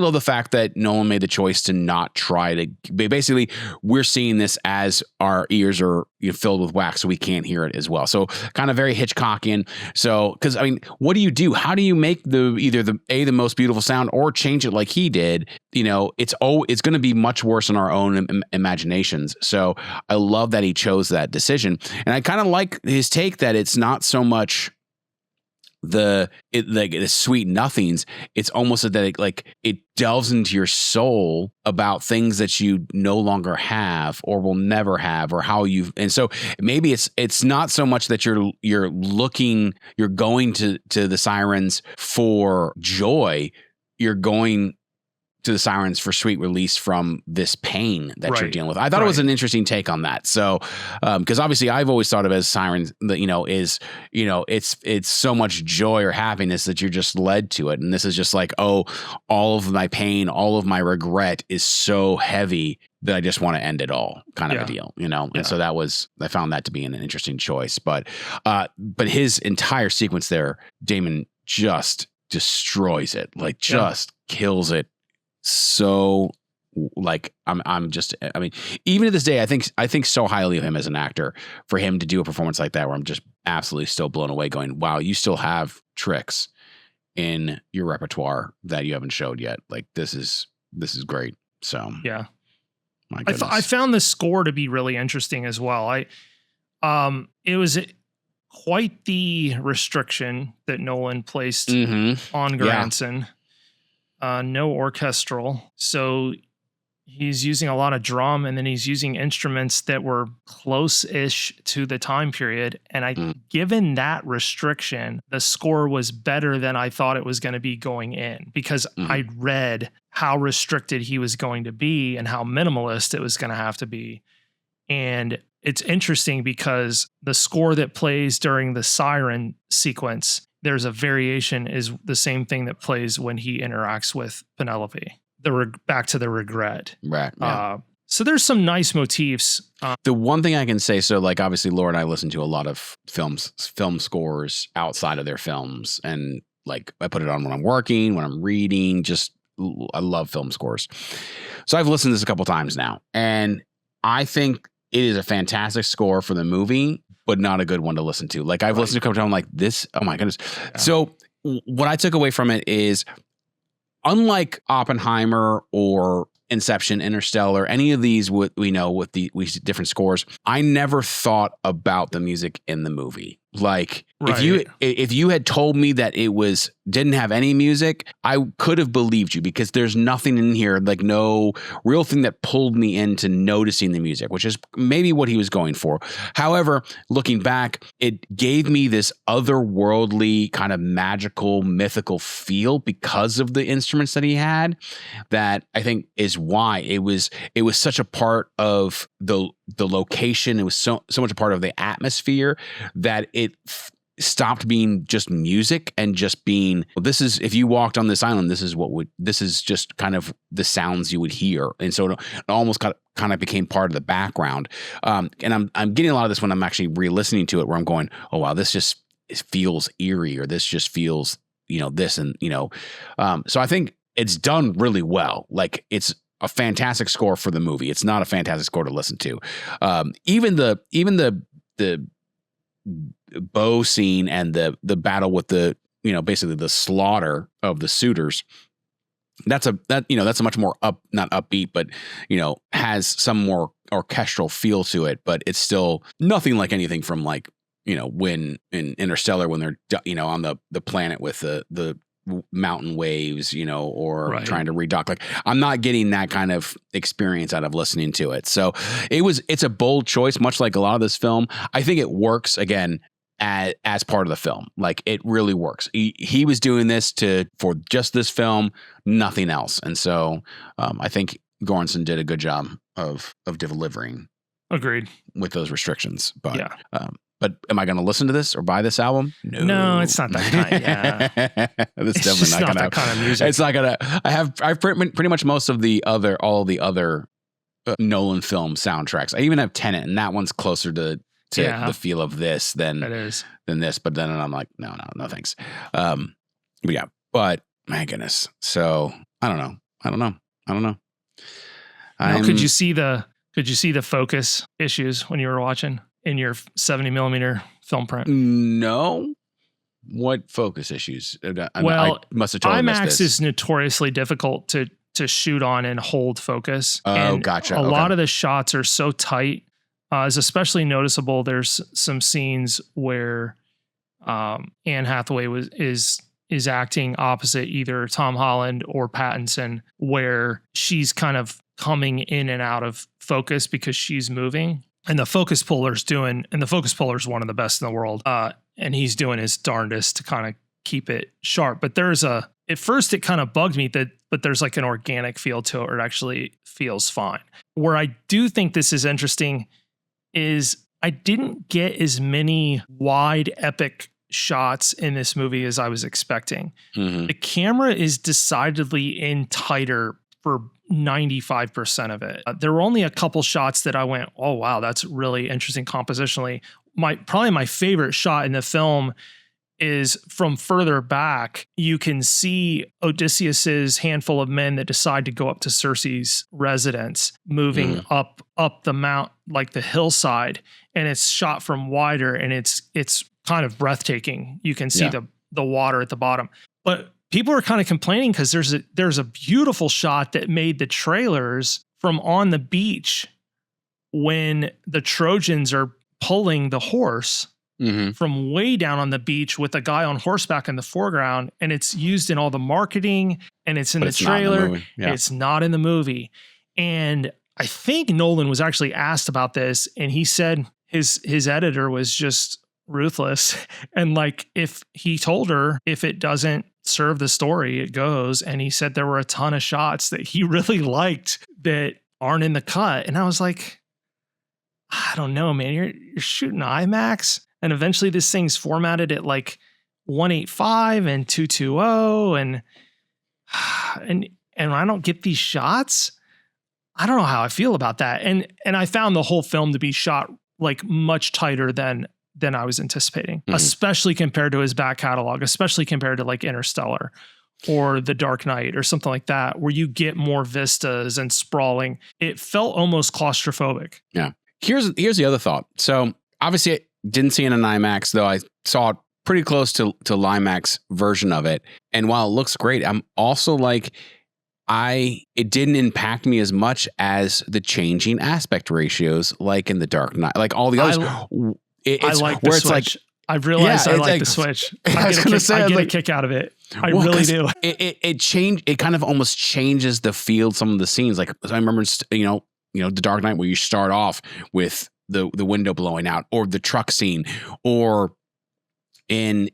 love the fact that Nolan made the choice to not try to. Basically, we're seeing this as our ears are filled with wax, so we can't hear it as well. So kind of very Hitchcockian. So because what do you do? How do you make the most beautiful sound or change it like he did? It's going to be much worse in our own imaginations. So I love that he chose that decision, and I kind of like his take that it's not so much the sweet nothings. It's almost that it delves into your soul about things that you no longer have or will never have, or how and so maybe it's not so much that you're going to the sirens for joy. You're going to the sirens for sweet release from this pain that you're dealing with. I thought it was an interesting take on that. So, because obviously I've always thought of it as sirens that, it's so much joy or happiness that you're just led to it. And this is just like, all of my pain, all of my regret is so heavy that I just want to end it all kind of a deal, And so I found that to be an interesting choice, but his entire sequence there, Damon just destroys it, kills it. So even to this day, I think so highly of him as an actor for him to do a performance like that, where I'm just absolutely still blown away going, wow, you still have tricks in your repertoire that you haven't showed yet. Like this is great. So yeah, my goodness. I found the score to be really interesting as well. It was quite the restriction that Nolan placed on Göransson. Yeah. No orchestral. So he's using a lot of drum, and then he's using instruments that were close-ish to the time period. And given that restriction, the score was better than I thought it was going to be going in, because I read how restricted he was going to be and how minimalist it was going to have to be. And it's interesting because the score that plays during the siren sequence, there's a variation, is the same thing that plays when he interacts with Penelope. Back to the regret. Right. Yeah. So there's some nice motifs. The one thing I can say, so like obviously Laura and I listen to a lot of film scores outside of their films, and I put it on when I'm working, when I'm reading, I love film scores. So I've listened to this a couple times now, and I think it is a fantastic score for the movie, but not a good one to listen to. Like I've listened to a couple times, I'm like, this, oh my goodness. Yeah. So what I took away from it is, unlike Oppenheimer or Inception, Interstellar, any of these we know with the different scores, I never thought about the music in the movie. Like if you had told me that it didn't have any music, I could have believed you, because there's nothing in here, like no real thing that pulled me into noticing the music, which is maybe what he was going for. However, looking back, it gave me this otherworldly kind of magical, mythical feel because of the instruments that he had, that I think is why it was such a part of the location. It was so much a part of the atmosphere that it stopped being just music and just being, this is, if you walked on this island, this is just kind of the sounds you would hear. And so it almost kind of became part of the background. And I'm getting a lot of this when I'm actually re-listening to it, where I'm going, oh wow, this just feels eerie, or this just feels, this, and so I think it's done really well. Like it's a fantastic score for the movie. It's not a fantastic score to listen to. Even the bow scene and the battle with basically the slaughter of the suitors. That's a much more not upbeat, but has some more orchestral feel to it. But it's still nothing like anything from when in Interstellar, when they're on the planet with the mountain waves, or trying to redock. Like I'm not getting that kind of experience out of listening to it. So it's a bold choice, much like a lot of this film. I think it works again as part of the film. Like it really works. He was doing this for just this film, nothing else. And so I think Göransson did a good job of delivering. Agreed. With those restrictions. But but am I going to listen to this or buy this album? No, it's not that kind. Yeah, it's definitely not that kind of music. It's not gonna. I've pretty much most of all the other Nolan film soundtracks. I even have Tenet, and that one's closer to the feel of this than this. But then I'm like, no, thanks. But my goodness. So I don't know. Now, could you see the focus issues when you were watching in your 70 millimeter film print? No. What focus issues? Well, I must have totally missed IMAX this. is notoriously difficult to shoot on and hold focus. Oh, and gotcha. A lot of the shots are so tight. It's especially noticeable. There's some scenes where Anne Hathaway is acting opposite either Tom Holland or Pattinson, where she's kind of coming in and out of focus because she's moving. And the focus puller's one of the best in the world. And he's doing his darndest to kind of keep it sharp. But at first it kind of bugged me but there's like an organic feel to it, or it actually feels fine. Where I do think this is interesting is I didn't get as many wide epic shots in this movie as I was expecting. Mm-hmm. The camera is decidedly in tighter for 95% of it. There were only a couple shots that I went, oh wow, that's really interesting compositionally. Probably my favorite shot in the film is from further back. You can see Odysseus's handful of men that decide to go up to Circe's residence, moving up the mount, like the hillside, and it's shot from wider, and it's kind of breathtaking. You can see the water at the bottom, but people are kind of complaining because there's a beautiful shot that made the trailers from on the beach when the Trojans are pulling the horse from way down on the beach with a guy on horseback in the foreground, and it's used in all the marketing, and it's in the trailer. It's not in the movie. And I think Nolan was actually asked about this, and he said his editor was just ruthless. And like, if he told her, if it doesn't serve the story, it goes. And he said there were a ton of shots that he really liked that aren't in the cut. And I was like, I don't know, man, you're shooting IMAX, and eventually this thing's formatted at like 185 and 220, and I don't get these shots. I don't know how I feel about that. And I found the whole film to be shot like much tighter than than I was anticipating, especially compared to his back catalog, especially compared to like Interstellar or The Dark Knight or something like that, where you get more vistas and sprawling. It felt almost claustrophobic. Yeah. Here's the other thought. So obviously I didn't see it in IMAX, though I saw it pretty close to IMAX version of it. And while it looks great, I'm also like, it didn't impact me as much as the changing aspect ratios, like in The Dark Knight, like all the others. I like the Switch. I've realized I like the Switch. I get a kick out of it. I really do. It changed. It kind of almost changes the feel of some of the scenes. Like I remember, The Dark Knight, where you start off with the window blowing out, or the truck scene, or in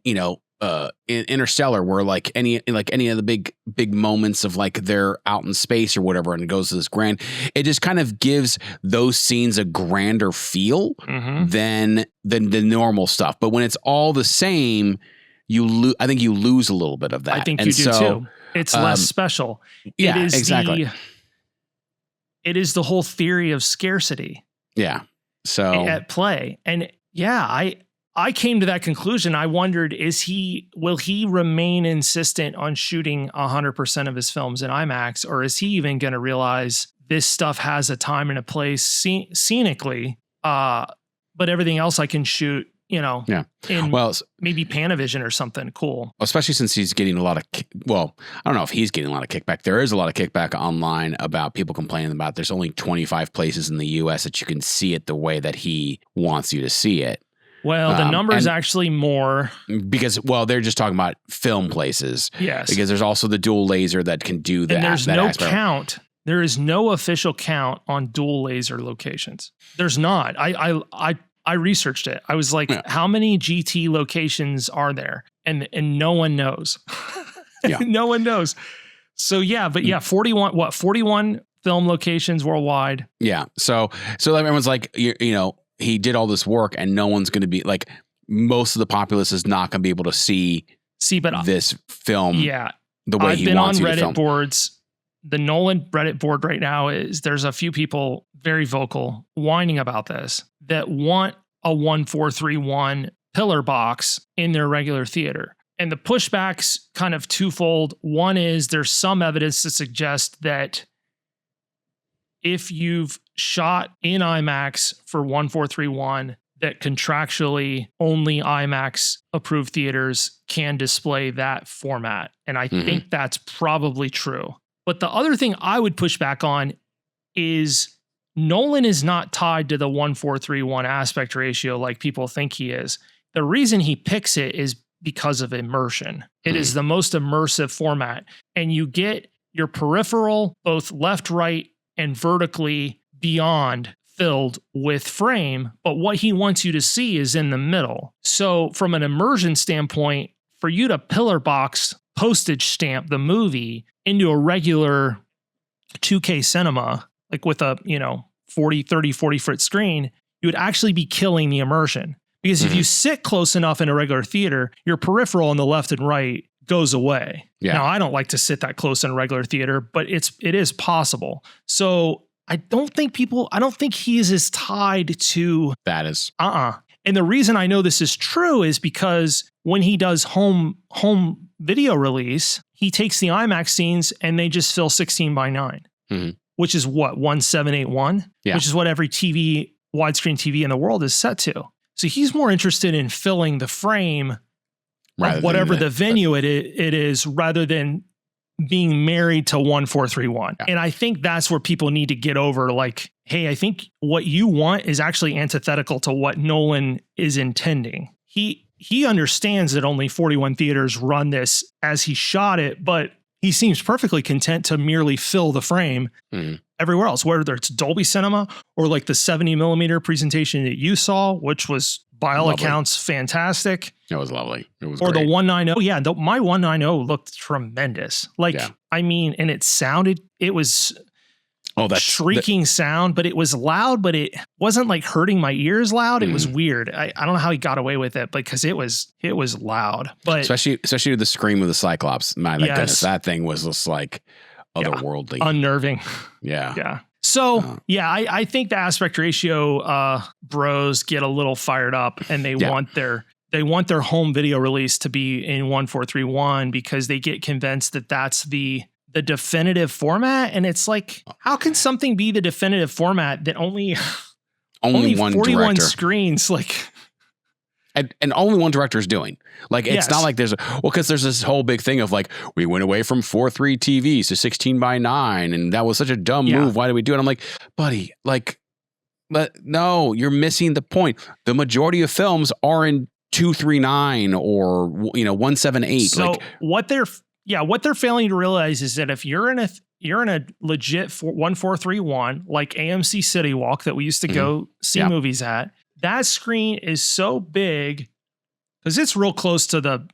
Interstellar, where like any of the big moments of like they're out in space or whatever, and it goes to this grand, it just kind of gives those scenes a grander feel than the normal stuff. But when it's all the same, I think you lose a little bit of that. I think you do too. It's less special. Yeah, exactly. It is the whole theory of scarcity. Yeah. So at play. And yeah, I came to that conclusion. I wondered, will he remain insistent on shooting 100% of his films in IMAX, or is he even going to realize this stuff has a time and a place scenically, but everything else I can shoot, in maybe Panavision or something cool. Especially since he's getting a lot of, I don't know if he's getting a lot of kickback. There is a lot of kickback online about people complaining about there's only 25 places in the US that you can see it the way that he wants you to see it. Well, the number is actually more. Because, they're just talking about film places. Yes. Because there's also the dual laser that can do that. And there's no count. There is no official count on dual laser locations. There's not. I researched it. I was like, how many GT locations are there? And no one knows. Yeah. No one knows. So, 41 film locations worldwide. Yeah. So everyone's like, he did all this work and no one's going to be like, most of the populace is not going to be able to see this film the way he wants you to film. I've been on Reddit boards. The Nolan Reddit board right now there's a few people very vocal whining about this that want a 1431 pillar box in their regular theater. And the pushback's kind of twofold. One is there's some evidence to suggest that if you've shot in IMAX for 1431, that contractually only IMAX approved theaters can display that format. And I think that's probably true. But the other thing I would push back on is Nolan is not tied to the 1431 aspect ratio like people think he is. The reason he picks it is because of immersion. It is the most immersive format. And you get your peripheral, both left, right, and vertically beyond filled with frame. But what he wants you to see is in the middle. So from an immersion standpoint, for you to pillar box postage stamp the movie into a regular 2K cinema, like with a 40 foot screen, you would actually be killing the immersion. Because if you sit close enough in a regular theater, your peripheral on the left and right goes away. Yeah. Now, I don't like to sit that close in a regular theater, but it is possible. So I don't think he is as tied to that is. And the reason I know this is true is because when he does home video release, he takes the IMAX scenes and they just fill 16:9, which is what, 1781, which is what every widescreen TV in the world is set to. So he's more interested in filling the frame of whatever the venue it is, rather than being married to 1431. Yeah. And I think that's where people need to get over, like, hey, I think what you want is actually antithetical to what Nolan is intending. He understands that only 41 theaters run this as he shot it, but he seems perfectly content to merely fill the frame everywhere else, whether it's Dolby Cinema or like the 70 millimeter presentation that you saw, which was by all accounts fantastic. It was lovely. It was or great. The 190. Yeah, my 190 looked tremendous. And it was shrieking sound, but it was loud, but it wasn't like hurting my ears loud. It was weird. I don't know how he got away with it, because it was loud. But especially the scream of the Cyclops. My goodness, that thing was just like otherworldly. Unnerving. Yeah. Yeah. So yeah, I think the aspect ratio bros get a little fired up, and they want their home video release to be in 14:3:1 because they get convinced that that's the definitive format. And it's like, how can something be the definitive format that only one 41 director screens? Like, and only one director is doing. Like, it's not like because there's this whole big thing of like, we went away from 4:3 TVs to 16:9, and that was such a dumb move. Why did we do it? I'm like, buddy, like, but no, you're missing the point. The majority of films are in 2:3:9 or 1:7:8. So like, what they're failing to realize is that if you're in a legit 14:3:1 like AMC City Walk that we used to go see movies at, that screen is so big because it's real close to the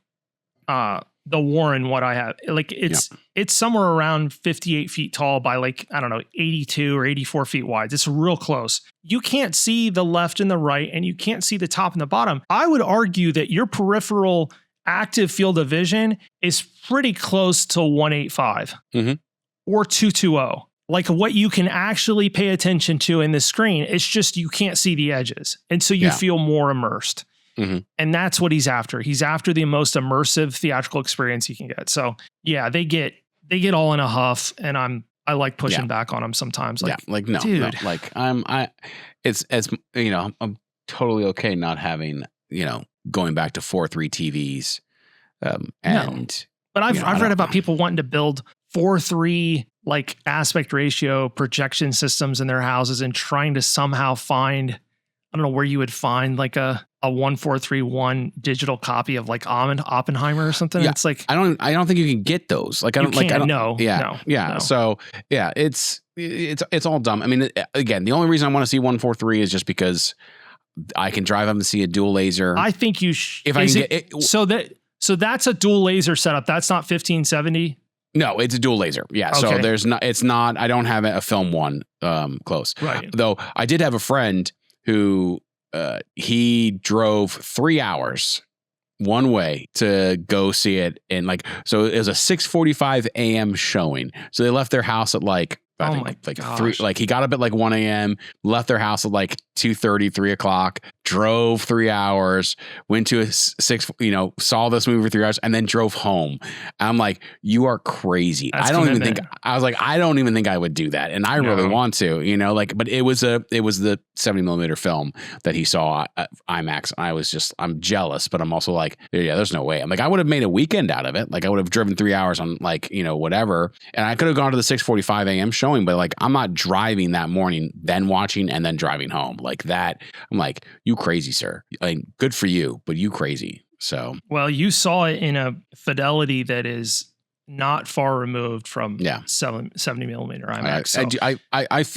Warren. What I have, like, it's somewhere around 58 feet tall by, like, I don't know, 82 or 84 feet wide. It's real close. You can't see the left and the right, and you can't see the top and the bottom. I would argue that your peripheral active field of vision is pretty close to 185 or 220. Like, what you can actually pay attention to in the screen, it's just you can't see the edges. And so you feel more immersed. And that's what he's after. He's after the most immersive theatrical experience he can get. So yeah, they get all in a huff, and I like pushing back on them sometimes. Like, no, dude. no, like I'm totally okay not having, going back to 4:3 TVs. But I've read about people wanting to build 4:3 like aspect ratio projection systems in their houses and trying to somehow find, I don't know where you would find like a 14:3:1 digital copy of like Oppenheimer or something. Yeah, it's like, I don't think you can get those. Like, no. So yeah, it's all dumb. I mean, again, the only reason I want to see 143 is just because I can drive up and see a dual laser. I think you if I can get it. So that's a dual laser setup. That's not 1570. No, it's a dual laser. Yeah. Okay. So it's not, I don't have a film one close. Right. Though I did have a friend who he drove 3 hours one way to go see it. And so it was a 6:45 a.m. showing. So they left their house at like, I think 3, like he got up at like 1 a.m., left their house at like 2:30, 3 o'clock, drove 3 hours, went to a saw this movie for 3 hours, and then drove home. And I'm like, you are crazy. That's I don't commitment. even think I would do that. And I really want to, but it was the 70 millimeter film that he saw at IMAX. And I'm jealous, but I'm also like, yeah, there's no way. I'm like, I would have made a weekend out of it. Like, I would have driven 3 hours on whatever. And I could have gone to the 6:45 a.m. showing, but like, I'm not driving that morning, then watching and then driving home like that. I'm like, you crazy, sir. Like, good for you, but you crazy. So, well, you saw it in a fidelity that is not far removed from 70 millimeter IMAX.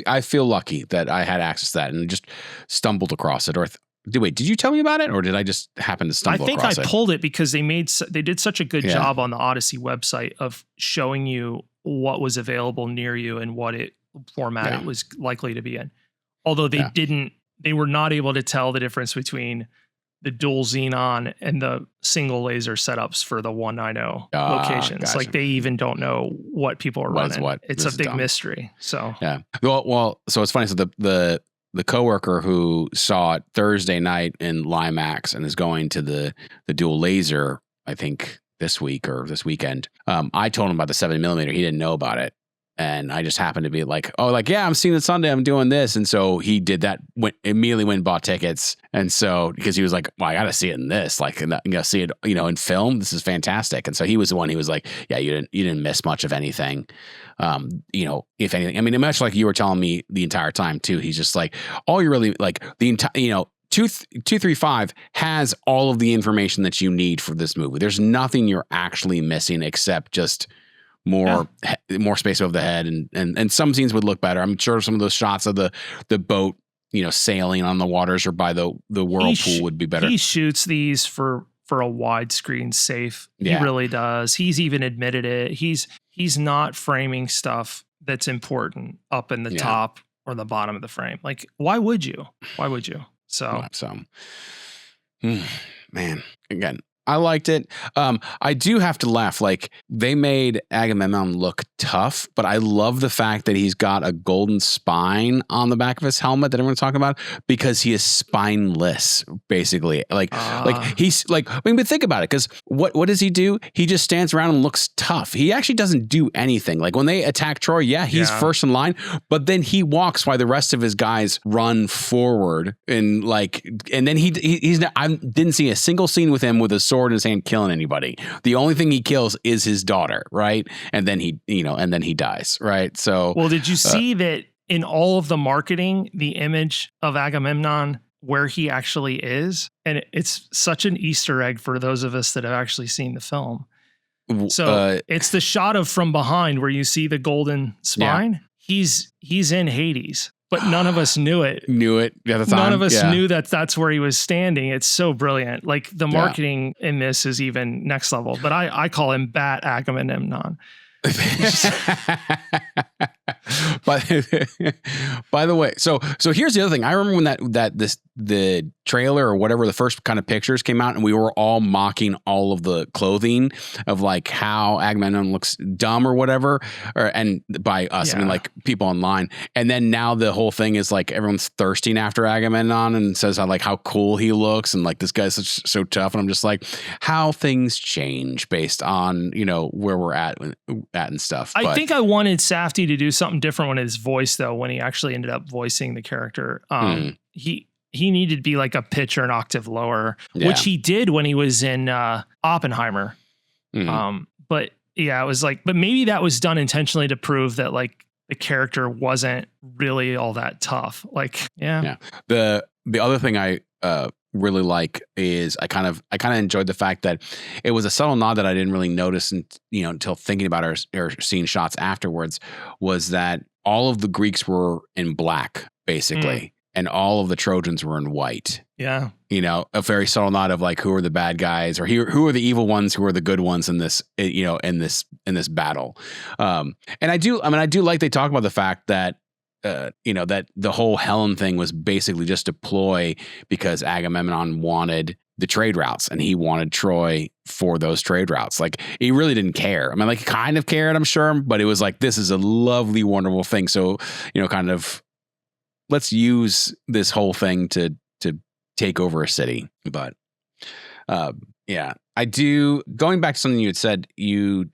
I feel lucky that I had access to that and just stumbled across it. Wait, did you tell me about it, or did I just happen to stumble across it? I pulled it because they did such a good job on the Odyssey website of showing you what was available near you and what format it was likely to be in. Although they were not able to tell the difference between the dual xenon and the single laser setups for the 190 locations. Gotcha. Like, they even don't know what people are running. It's a big mystery. So yeah. Well, so it's funny. So the coworker who saw it Thursday night in IMAX and is going to the dual laser, I think this week or this weekend. I told him about the 70 millimeter. He didn't know about it. And I just happened to be like, yeah, I'm seeing it Sunday. I'm doing this. And so he did that, immediately went and bought tickets. And so, because he was like, well, I got to see it in this, like, and I got to see it, in film. This is fantastic. And so he was the one, he was like, yeah, you didn't miss much of anything. If anything, I mean, much like you were telling me the entire time too, he's just like, all you're really like the entire, 235 has all of the information that you need for this movie. There's nothing you're actually missing except just more space over the head, and some scenes would look better. I'm sure some of those shots of the boat, sailing on the waters or by the whirlpool would be better. He shoots these for a widescreen safe. He really does. He's even admitted it. He's not framing stuff that's important up in the top or the bottom of the frame. Like, why would you? So man, again, I liked it. I do have to laugh. Like, they made Agamemnon look tough, but I love the fact that he's got a golden spine on the back of his helmet that everyone's talking about, because he is spineless, basically. Like he's like, I mean, but think about it, because what does he do? He just stands around and looks tough. He actually doesn't do anything. Like, when they attack Troy, he's first in line, but then he walks while the rest of his guys run forward, and then he's not, I didn't see a single scene with him with a sword in his hand killing anybody. The only thing he kills is his daughter, right? And then he dies, right? So, well, did you see that in all of the marketing, the image of Agamemnon, where he actually is, and it's such an Easter egg for those of us that have actually seen the film. So it's the shot of from behind where you see the golden spine. Yeah. He's in Hades. But none of us knew it. At the time. None of us knew that that's where he was standing. It's so brilliant. Like, the marketing in this is even next level. But I call him Bat Agamemnon. By the way, so here's the other thing. I remember when the trailer or whatever, the first kind of pictures came out, and we were all mocking all of the clothing of like how Agamemnon looks dumb or whatever, and by us, I mean like people online. And then now the whole thing is like everyone's thirsting after Agamemnon and says how cool he looks, and like this guy's so tough. And I'm just like, how things change based on where we're at and stuff. I think I wanted Safdie to do something different with his voice, though, when he actually ended up voicing the character. He needed to be like a pitch or an octave lower, which he did when he was in Oppenheimer. But yeah, it was like, but maybe that was done intentionally to prove that like the character wasn't really all that tough. Like, yeah. The other thing I really like is I kind of enjoyed the fact that it was a subtle nod that I didn't really notice until thinking about or seeing shots afterwards, was that all of the Greeks were in black basically, and all of the Trojans were in white. Yeah. A very subtle nod of like, who are the bad guys, or who are the evil ones, who are the good ones in this, in this battle. And I do like they talk about the fact that that the whole Helen thing was basically just a ploy because Agamemnon wanted the trade routes, and he wanted Troy for those trade routes. Like, he really didn't care. I mean, like, he kind of cared, I'm sure, but it was like, this is a lovely, wonderful thing. So, kind of, let's use this whole thing to take over a city. But I do, going back to something you had said, you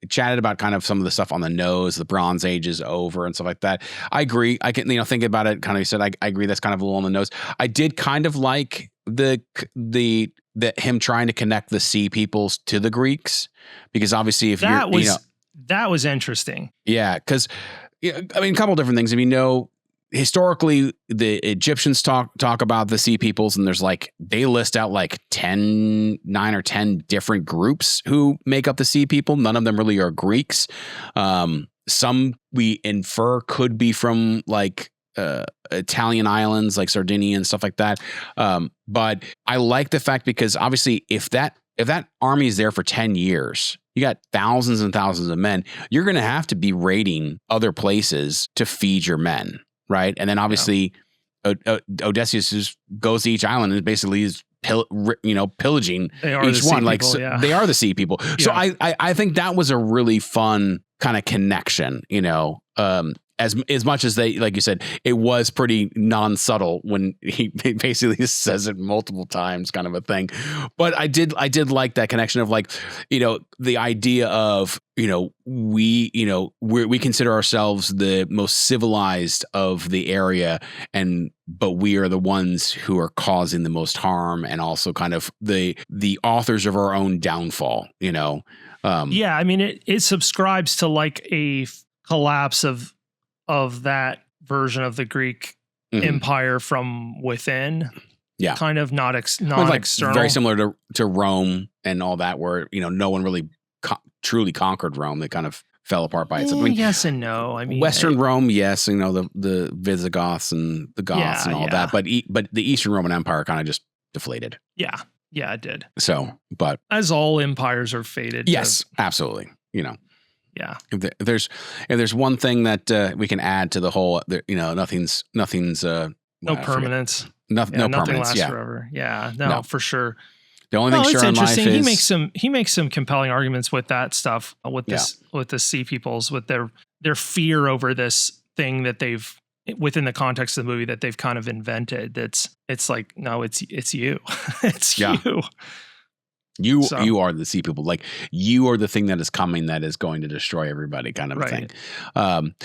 chatted about kind of some of the stuff on the nose, the Bronze Age is over and stuff like that. I agree. I can, think about it. Kind of, you said, I agree. That's kind of a little on the nose. I did kind of like the him trying to connect the sea peoples to the Greeks, because obviously if that was interesting. Yeah. Cause I mean, a couple of different things. If historically the Egyptians talk about the sea peoples, and there's like, they list out like 9 or 10 different groups who make up the sea people. None of them really are Greeks. Some we infer could be from like Italian islands like Sardinia and stuff like that. But I like the fact, because obviously if that army is there for 10 years, you got thousands and thousands of men, you're going to have to be raiding other places to feed your men. Right. And then obviously Odysseus just goes to each island and basically is pillaging each one. Like, they are the sea people. Yeah. So I think that was a really fun kind of connection, as much as they, like you said, it was pretty non-subtle when he basically says it multiple times, kind of a thing. But I did like that connection of like, the idea of, we consider ourselves the most civilized of the area, but we are the ones who are causing the most harm, and also kind of the authors of our own downfall, I mean, it subscribes to like a collapse of that version of the Greek empire from within. Yeah. Kind of not external. Very similar to Rome and all that, where, no one really truly conquered Rome. They kind of fell apart by itself. I mean, yes and no. I mean, Western Rome, yes, the Visigoths and the Goths and all that, but the Eastern Roman Empire kind of just deflated. Yeah. Yeah, it did. So, but as all empires are fated. Yes, absolutely. Yeah. If there's one thing that we can add to the whole, nothing's no permanence. No nothing permanence. lasts forever. Yeah, no, for sure. The only thing it's sure in life interesting. is He makes some compelling arguments with that stuff, with the sea peoples, with their fear over this thing that they've, within the context of the movie, that they've kind of invented. It's like, no, it's you. It's you. You are the sea people. Like, you are the thing that is coming that is going to destroy everybody, kind of a thing.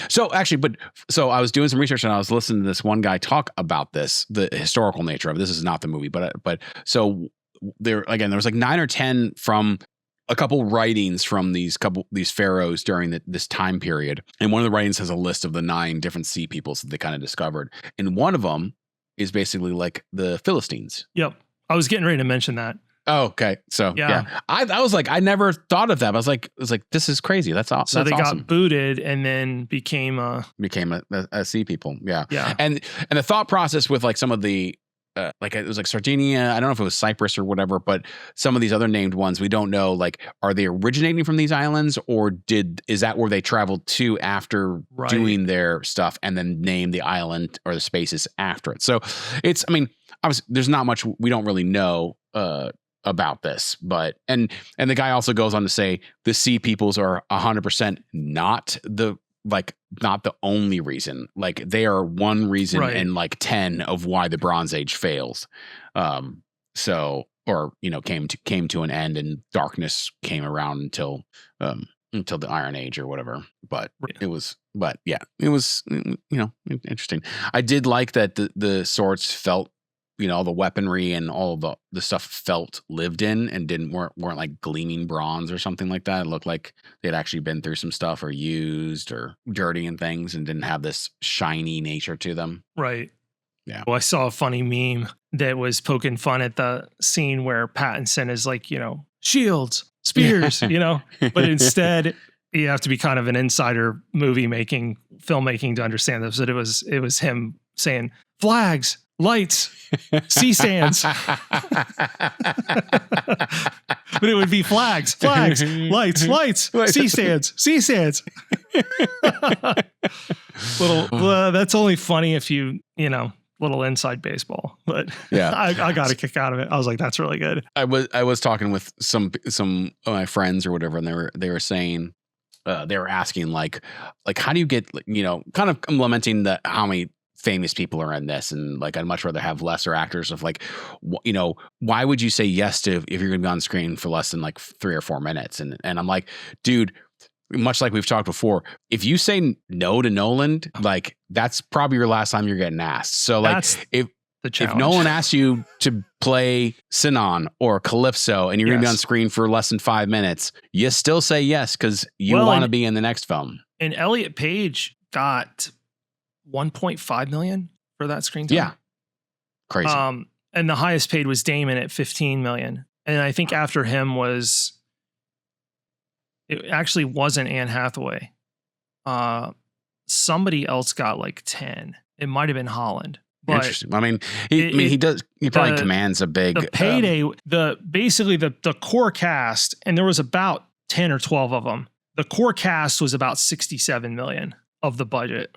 So I was doing some research and I was listening to this one guy talk about this, the historical nature of it. This is not the movie, but so there was like 9 or 10 from a couple writings from these pharaohs during this time period. And one of the writings has a list of the 9 different sea peoples that they kind of discovered. And one of them is basically like the Philistines. Yep. I was getting ready to mention that. Oh, okay. So I was like, I never thought of that. I was like, this is crazy. That's awesome. So they got booted and then became a sea people. Yeah. Yeah. And the thought process with like some of the, like it was like Sardinia. I don't know if it was Cyprus or whatever, but some of these other named ones, we don't know, like, are they originating from these islands, or is that where they traveled to after doing their stuff and then name the island or the spaces after it? So it's, I mean, obviously there's not much we don't really know, about this, but and the guy also goes on to say the sea peoples are 100% not the only reason. Like, they are one reason in like 10 of why the Bronze Age fails. So, or came to an end and darkness came around until the Iron Age or whatever. But it was interesting. I did like that the swords felt, all the weaponry and all the stuff felt lived in and weren't like gleaming bronze or something like that. It looked like they'd actually been through some stuff or used or dirty and things, and didn't have this shiny nature to them. Right. Yeah. Well, I saw a funny meme that was poking fun at the scene where Pattinson is like, shields, spears, but instead you have to be kind of an insider filmmaking to understand this. But it was him saying flags, lights, sea stands. But it would be flags, lights, sea stands. That's only funny if little inside baseball. But yeah, I got a kick out of it. I was like, that's really good. I was talking with some of my friends or whatever, and they were saying, they were asking like how do you get, kind of lamenting how many famous people are in this, and like I'd much rather have lesser actors of like, why would you say yes to if you're going to be on screen for less than like 3 or 4 minutes? And I'm like, dude, much like we've talked before, if you say no to Nolan, like that's probably your last time you're getting asked. So like if Nolan asks you to play Sinon or Calypso and you're going to be on screen for less than 5 minutes, you still say yes because you want to be in the next film. And Elliot Page got 1.5 million for that screen time. Yeah. Crazy. And the highest paid was Damon at 15 million. And I think after him it actually wasn't Anne Hathaway. Somebody else got like 10. It might have been Holland. But interesting. I mean, he probably commands a big payday. Basically the core cast, and there was about 10 or 12 of them. The core cast was about 67 million of the budget.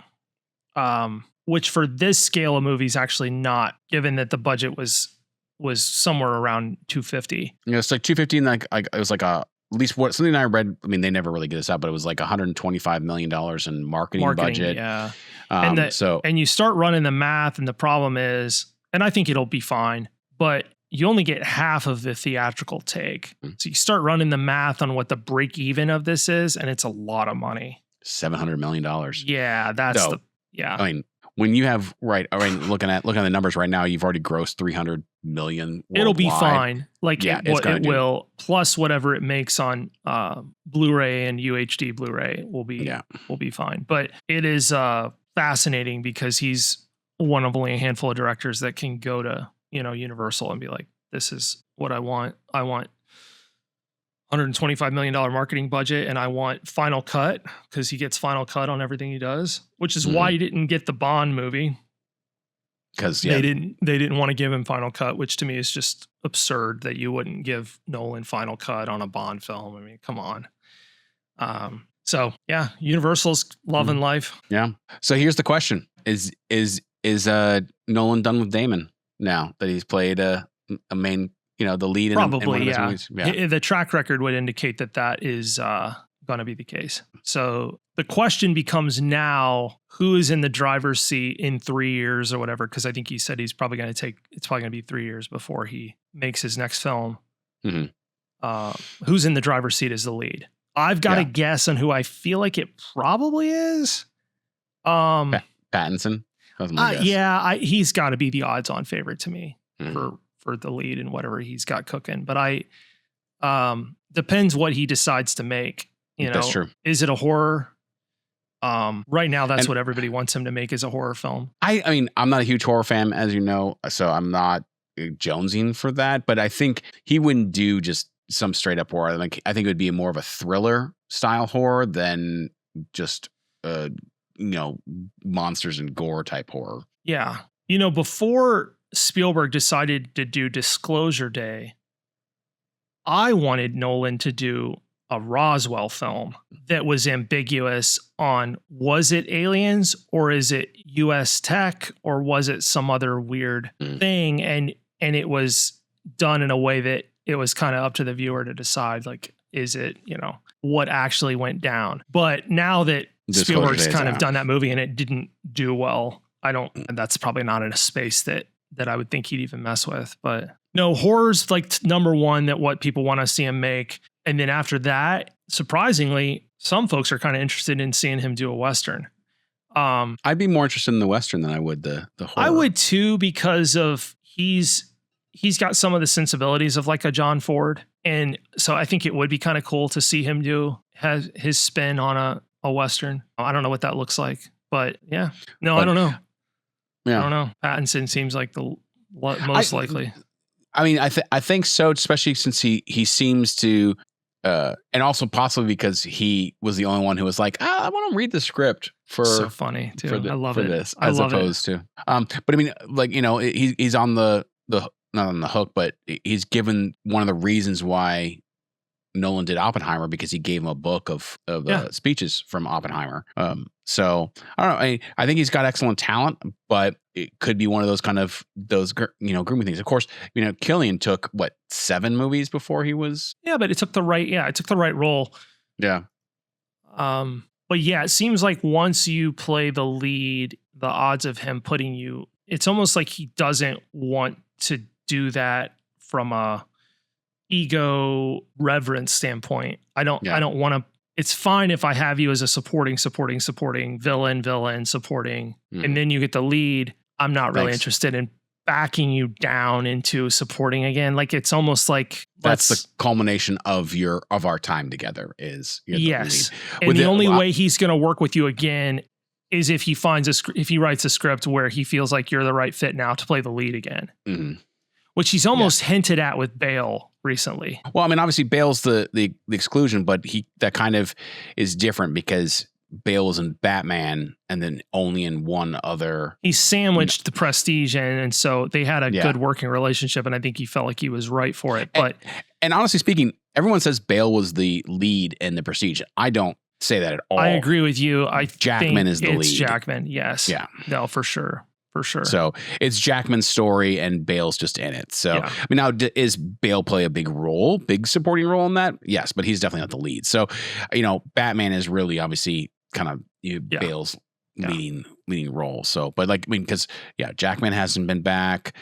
Which for this scale of movie is actually not, given that the budget was somewhere around 250. It's like 250, and like it was like at least something I read. I mean, they never really get this out, but it was like $125 million in marketing budget. Yeah. And you start running the math, and the problem is, and I think it'll be fine, but you only get half of the theatrical take. So you start running the math on what the break even of this is, and it's a lot of money. $700 million. Yeah, yeah. I mean, when you have looking at the numbers right now, you've already grossed 300 million worldwide. It'll be fine. Like it will, plus whatever it makes on Blu-ray and UHD Blu-ray will be fine. But it is fascinating because he's one of only a handful of directors that can go to Universal and be like, this is what I want. I want $125 million marketing budget, and I want Final Cut, because he gets Final Cut on everything he does, which is why he didn't get the Bond movie, because they didn't want to give him Final Cut, which to me is just absurd that you wouldn't give Nolan Final Cut on a Bond film. I mean, come on. So yeah, Universal's loving life. Yeah. So here's the question: Is Nolan done with Damon now that he's played a main the lead in one Probably, of his yeah. movies. Yeah. The track record would indicate that is going to be the case. So the question becomes now, who is in the driver's seat in 3 years or whatever? Because I think he said it's probably going to be 3 years before he makes his next film. Mm-hmm. Who's in the driver's seat as the lead? I've got a guess on who I feel like it probably is. Pattinson. He's got to be the odds-on favorite to me for the lead and whatever he's got cooking. But depends what he decides to make. That's true. Is it a horror? Right now, that's what everybody wants him to make, is a horror film. I mean, I'm not a huge horror fan, as you know, so I'm not jonesing for that. But I think he wouldn't do just some straight up horror. Like, I think it would be more of a thriller style horror than just monsters and gore type horror. Yeah, before Spielberg decided to do Disclosure Day, I wanted Nolan to do a Roswell film that was ambiguous on, was it aliens or is it US tech or was it some other weird thing? And it was done in a way that it was kind of up to the viewer to decide, like, is it, what actually went down? But now that Spielberg's kind of done that movie and it didn't do well, that's probably not in a space that I would think he'd even mess with. But no, horror's like number one, that what people want to see him make. And then after that, surprisingly, some folks are kind of interested in seeing him do a Western. I'd be more interested in the Western than I would the horror. I would too, because of he's got some of the sensibilities of like a John Ford. And so I think it would be kind of cool to see him has his spin on a Western. I don't know what that looks like, but yeah. No, I don't know. Yeah. I don't know. Pattinson seems like the most likely. I mean, I think so, especially since he seems to, and also possibly because he was the only one who was like, I want to read the script for. So funny too. I love it. This, as opposed to, but I mean, like, he's on the not on the hook, but he's given one of the reasons why Nolan did Oppenheimer, because he gave him a book of speeches from Oppenheimer. So I don't know. I think he's got excellent talent, but it could be one of those kind of grooming things. Of course, Killian took 7 movies before he was. Yeah, but it took the right role. Yeah. But yeah, it seems like once you play the lead, the odds of him putting you, it's almost like he doesn't want to do that from a ego reverence standpoint. I don't want to. It's fine if I have you as a supporting villain supporting, and then you get the lead. I'm not really interested in backing you down into supporting again. Like, it's almost like that's the culmination of our time together. Is yes, and the only way he's going to work with you again is if he if he writes a script where he feels like you're the right fit now to play the lead again. Mm-hmm. Which he's almost hinted at with Bale recently. Well, I mean, obviously Bale's the exclusion, but that kind of is different because Bale was in Batman and then only in one other. He sandwiched the Prestige and so they had a good working relationship, and I think he felt like he was right for it. But and honestly speaking, everyone says Bale was the lead in the Prestige. I don't say that at all. I agree with you. Jackman is the lead. It's Jackman, yes. Yeah. No, for sure. For sure. So it's Jackman's story and Bale's just in it. So, I mean, now is Bale play a big supporting role in that? Yes, but he's definitely not the lead. So, Batman is really obviously kind of Bale's leading role. So, but because Jackman hasn't been back.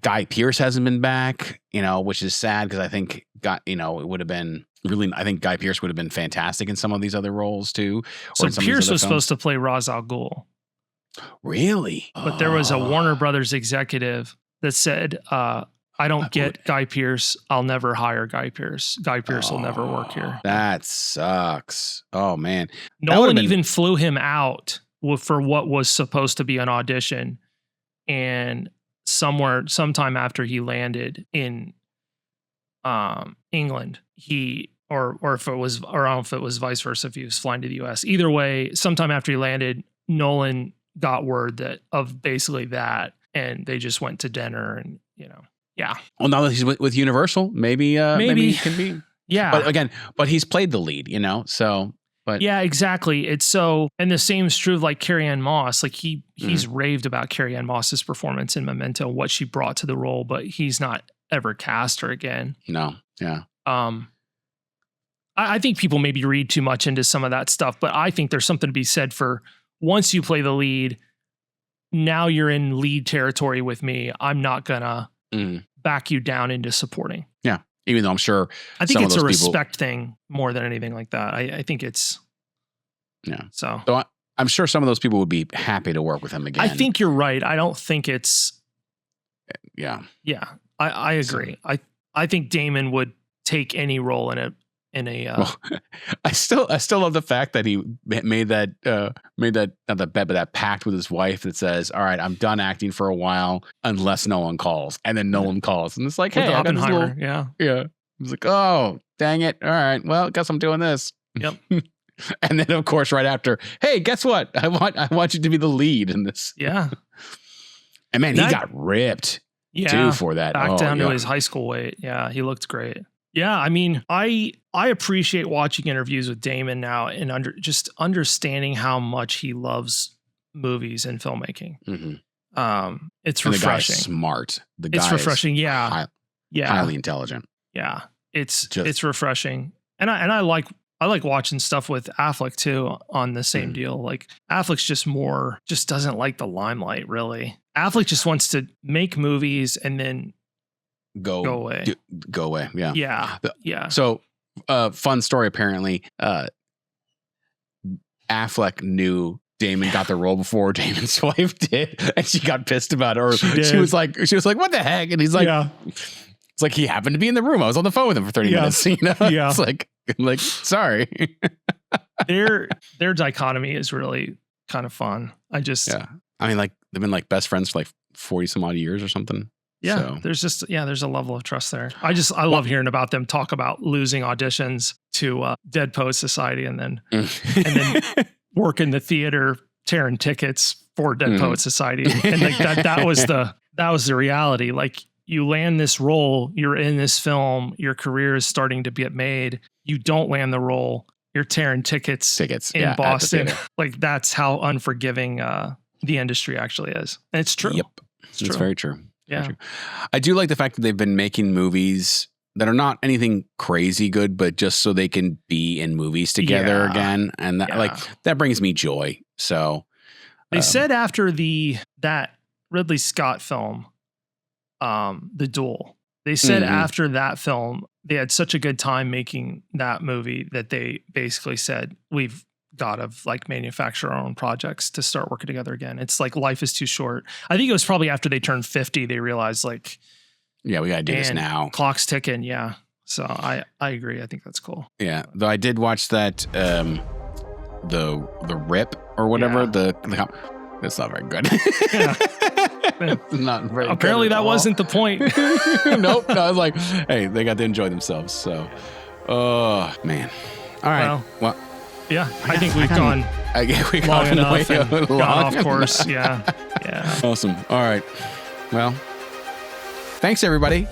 Guy Pearce hasn't been back, which is sad because I think it would have been really, I think Guy Pearce would have been fantastic in some of these other roles too. So Pearce was supposed to play Ra's al Ghul. Really? But there was a Warner Brothers executive that said, I don't get Guy Pearce. I'll never hire Guy Pearce. Guy Pearce will never work here. That sucks. Oh, man. Nolan even flew him out for what was supposed to be an audition. And sometime after he landed in England, or if it was, or I don't know if it was vice versa, if he was flying to the US. Either way, sometime after he landed, Nolan got word of basically that, and they just went to dinner and well, now that he's with Universal, maybe he can be but he's played the lead, so but yeah, exactly. It's so, and the same is true of like Carrie-Anne Moss. Like he's raved about Carrie-Anne Moss's performance in Memento, what she brought to the role, but he's not ever cast her again. No. Yeah. I think people maybe read too much into some of that stuff, but I think there's something to be said for once you play the lead, now you're in lead territory with me. I'm not gonna back you down into supporting. Yeah. Even though I'm sure I think it's a respect thing more than anything like that. I think it's So I'm sure some of those people would be happy to work with him again. I think you're right. I don't think it's Yeah. I agree. I think Damon would take any role in a well, I still love the fact that he made that not the bet, but that pact with his wife that says, all right, I'm done acting for a while unless Nolan calls. And then Nolan calls. And it's like, with hey, I got this Oppenheimer. little, Yeah. I was like, oh, dang it. All right. Well, I guess I'm doing this. Yep. And then of course, right after, hey, guess what? I want you to be the lead in this. Yeah. And man, he got ripped too for that. Back down to his high school weight. Yeah. He looked great. Yeah, I mean, I appreciate watching interviews with Damon now and just understanding how much he loves movies and filmmaking. It's refreshing. The guy's smart. It's refreshing. Yeah, highly intelligent. Yeah, it's refreshing, and I like watching stuff with Affleck too on the same deal. Like Affleck's just doesn't like the limelight really. Affleck just wants to make movies and then go away. Go away. Yeah. Yeah. So, fun story. Apparently, Affleck knew Damon got the role before Damon's wife did, and she got pissed about it. Or she was like, "What the heck?" And he's like, "It's like he happened to be in the room. I was on the phone with him for 30 minutes." You know? Yeah. It's like sorry. Their dichotomy is really kind of fun. I mean, like they've been like best friends for like 40 some odd years or something. Yeah, so. there's a level of trust there. I love hearing about them talk about losing auditions to Dead Poets Society and then work in the theater tearing tickets for Dead Poets Society, and like that was the reality. Like you land this role, you're in this film, your career is starting to get made. You don't land the role, you're tearing tickets in Boston. Like that's how unforgiving the industry actually is, and it's true. Yep, it's very true. Yeah. I do like the fact that they've been making movies that are not anything crazy good, but just so they can be in movies together again. And that brings me joy. So they said after that Ridley Scott film, The Duel, they said after that film, they had such a good time making that movie that they basically said, we've got to like manufacture our own projects to start working together again. It's like life is too short. I think it was probably after they turned 50, they realized like, we got to do this now. Clock's ticking. Yeah. So I agree. I think that's cool. Yeah. Though I did watch that, the Rip or whatever, it's not very good. It's not very Apparently good that wasn't the point. Nope. No, I was like, hey, they got to enjoy themselves. So, man. All right. Well, yeah, I think we've gone long enough and gone off course. Yeah. Awesome. All right. Well, thanks everybody.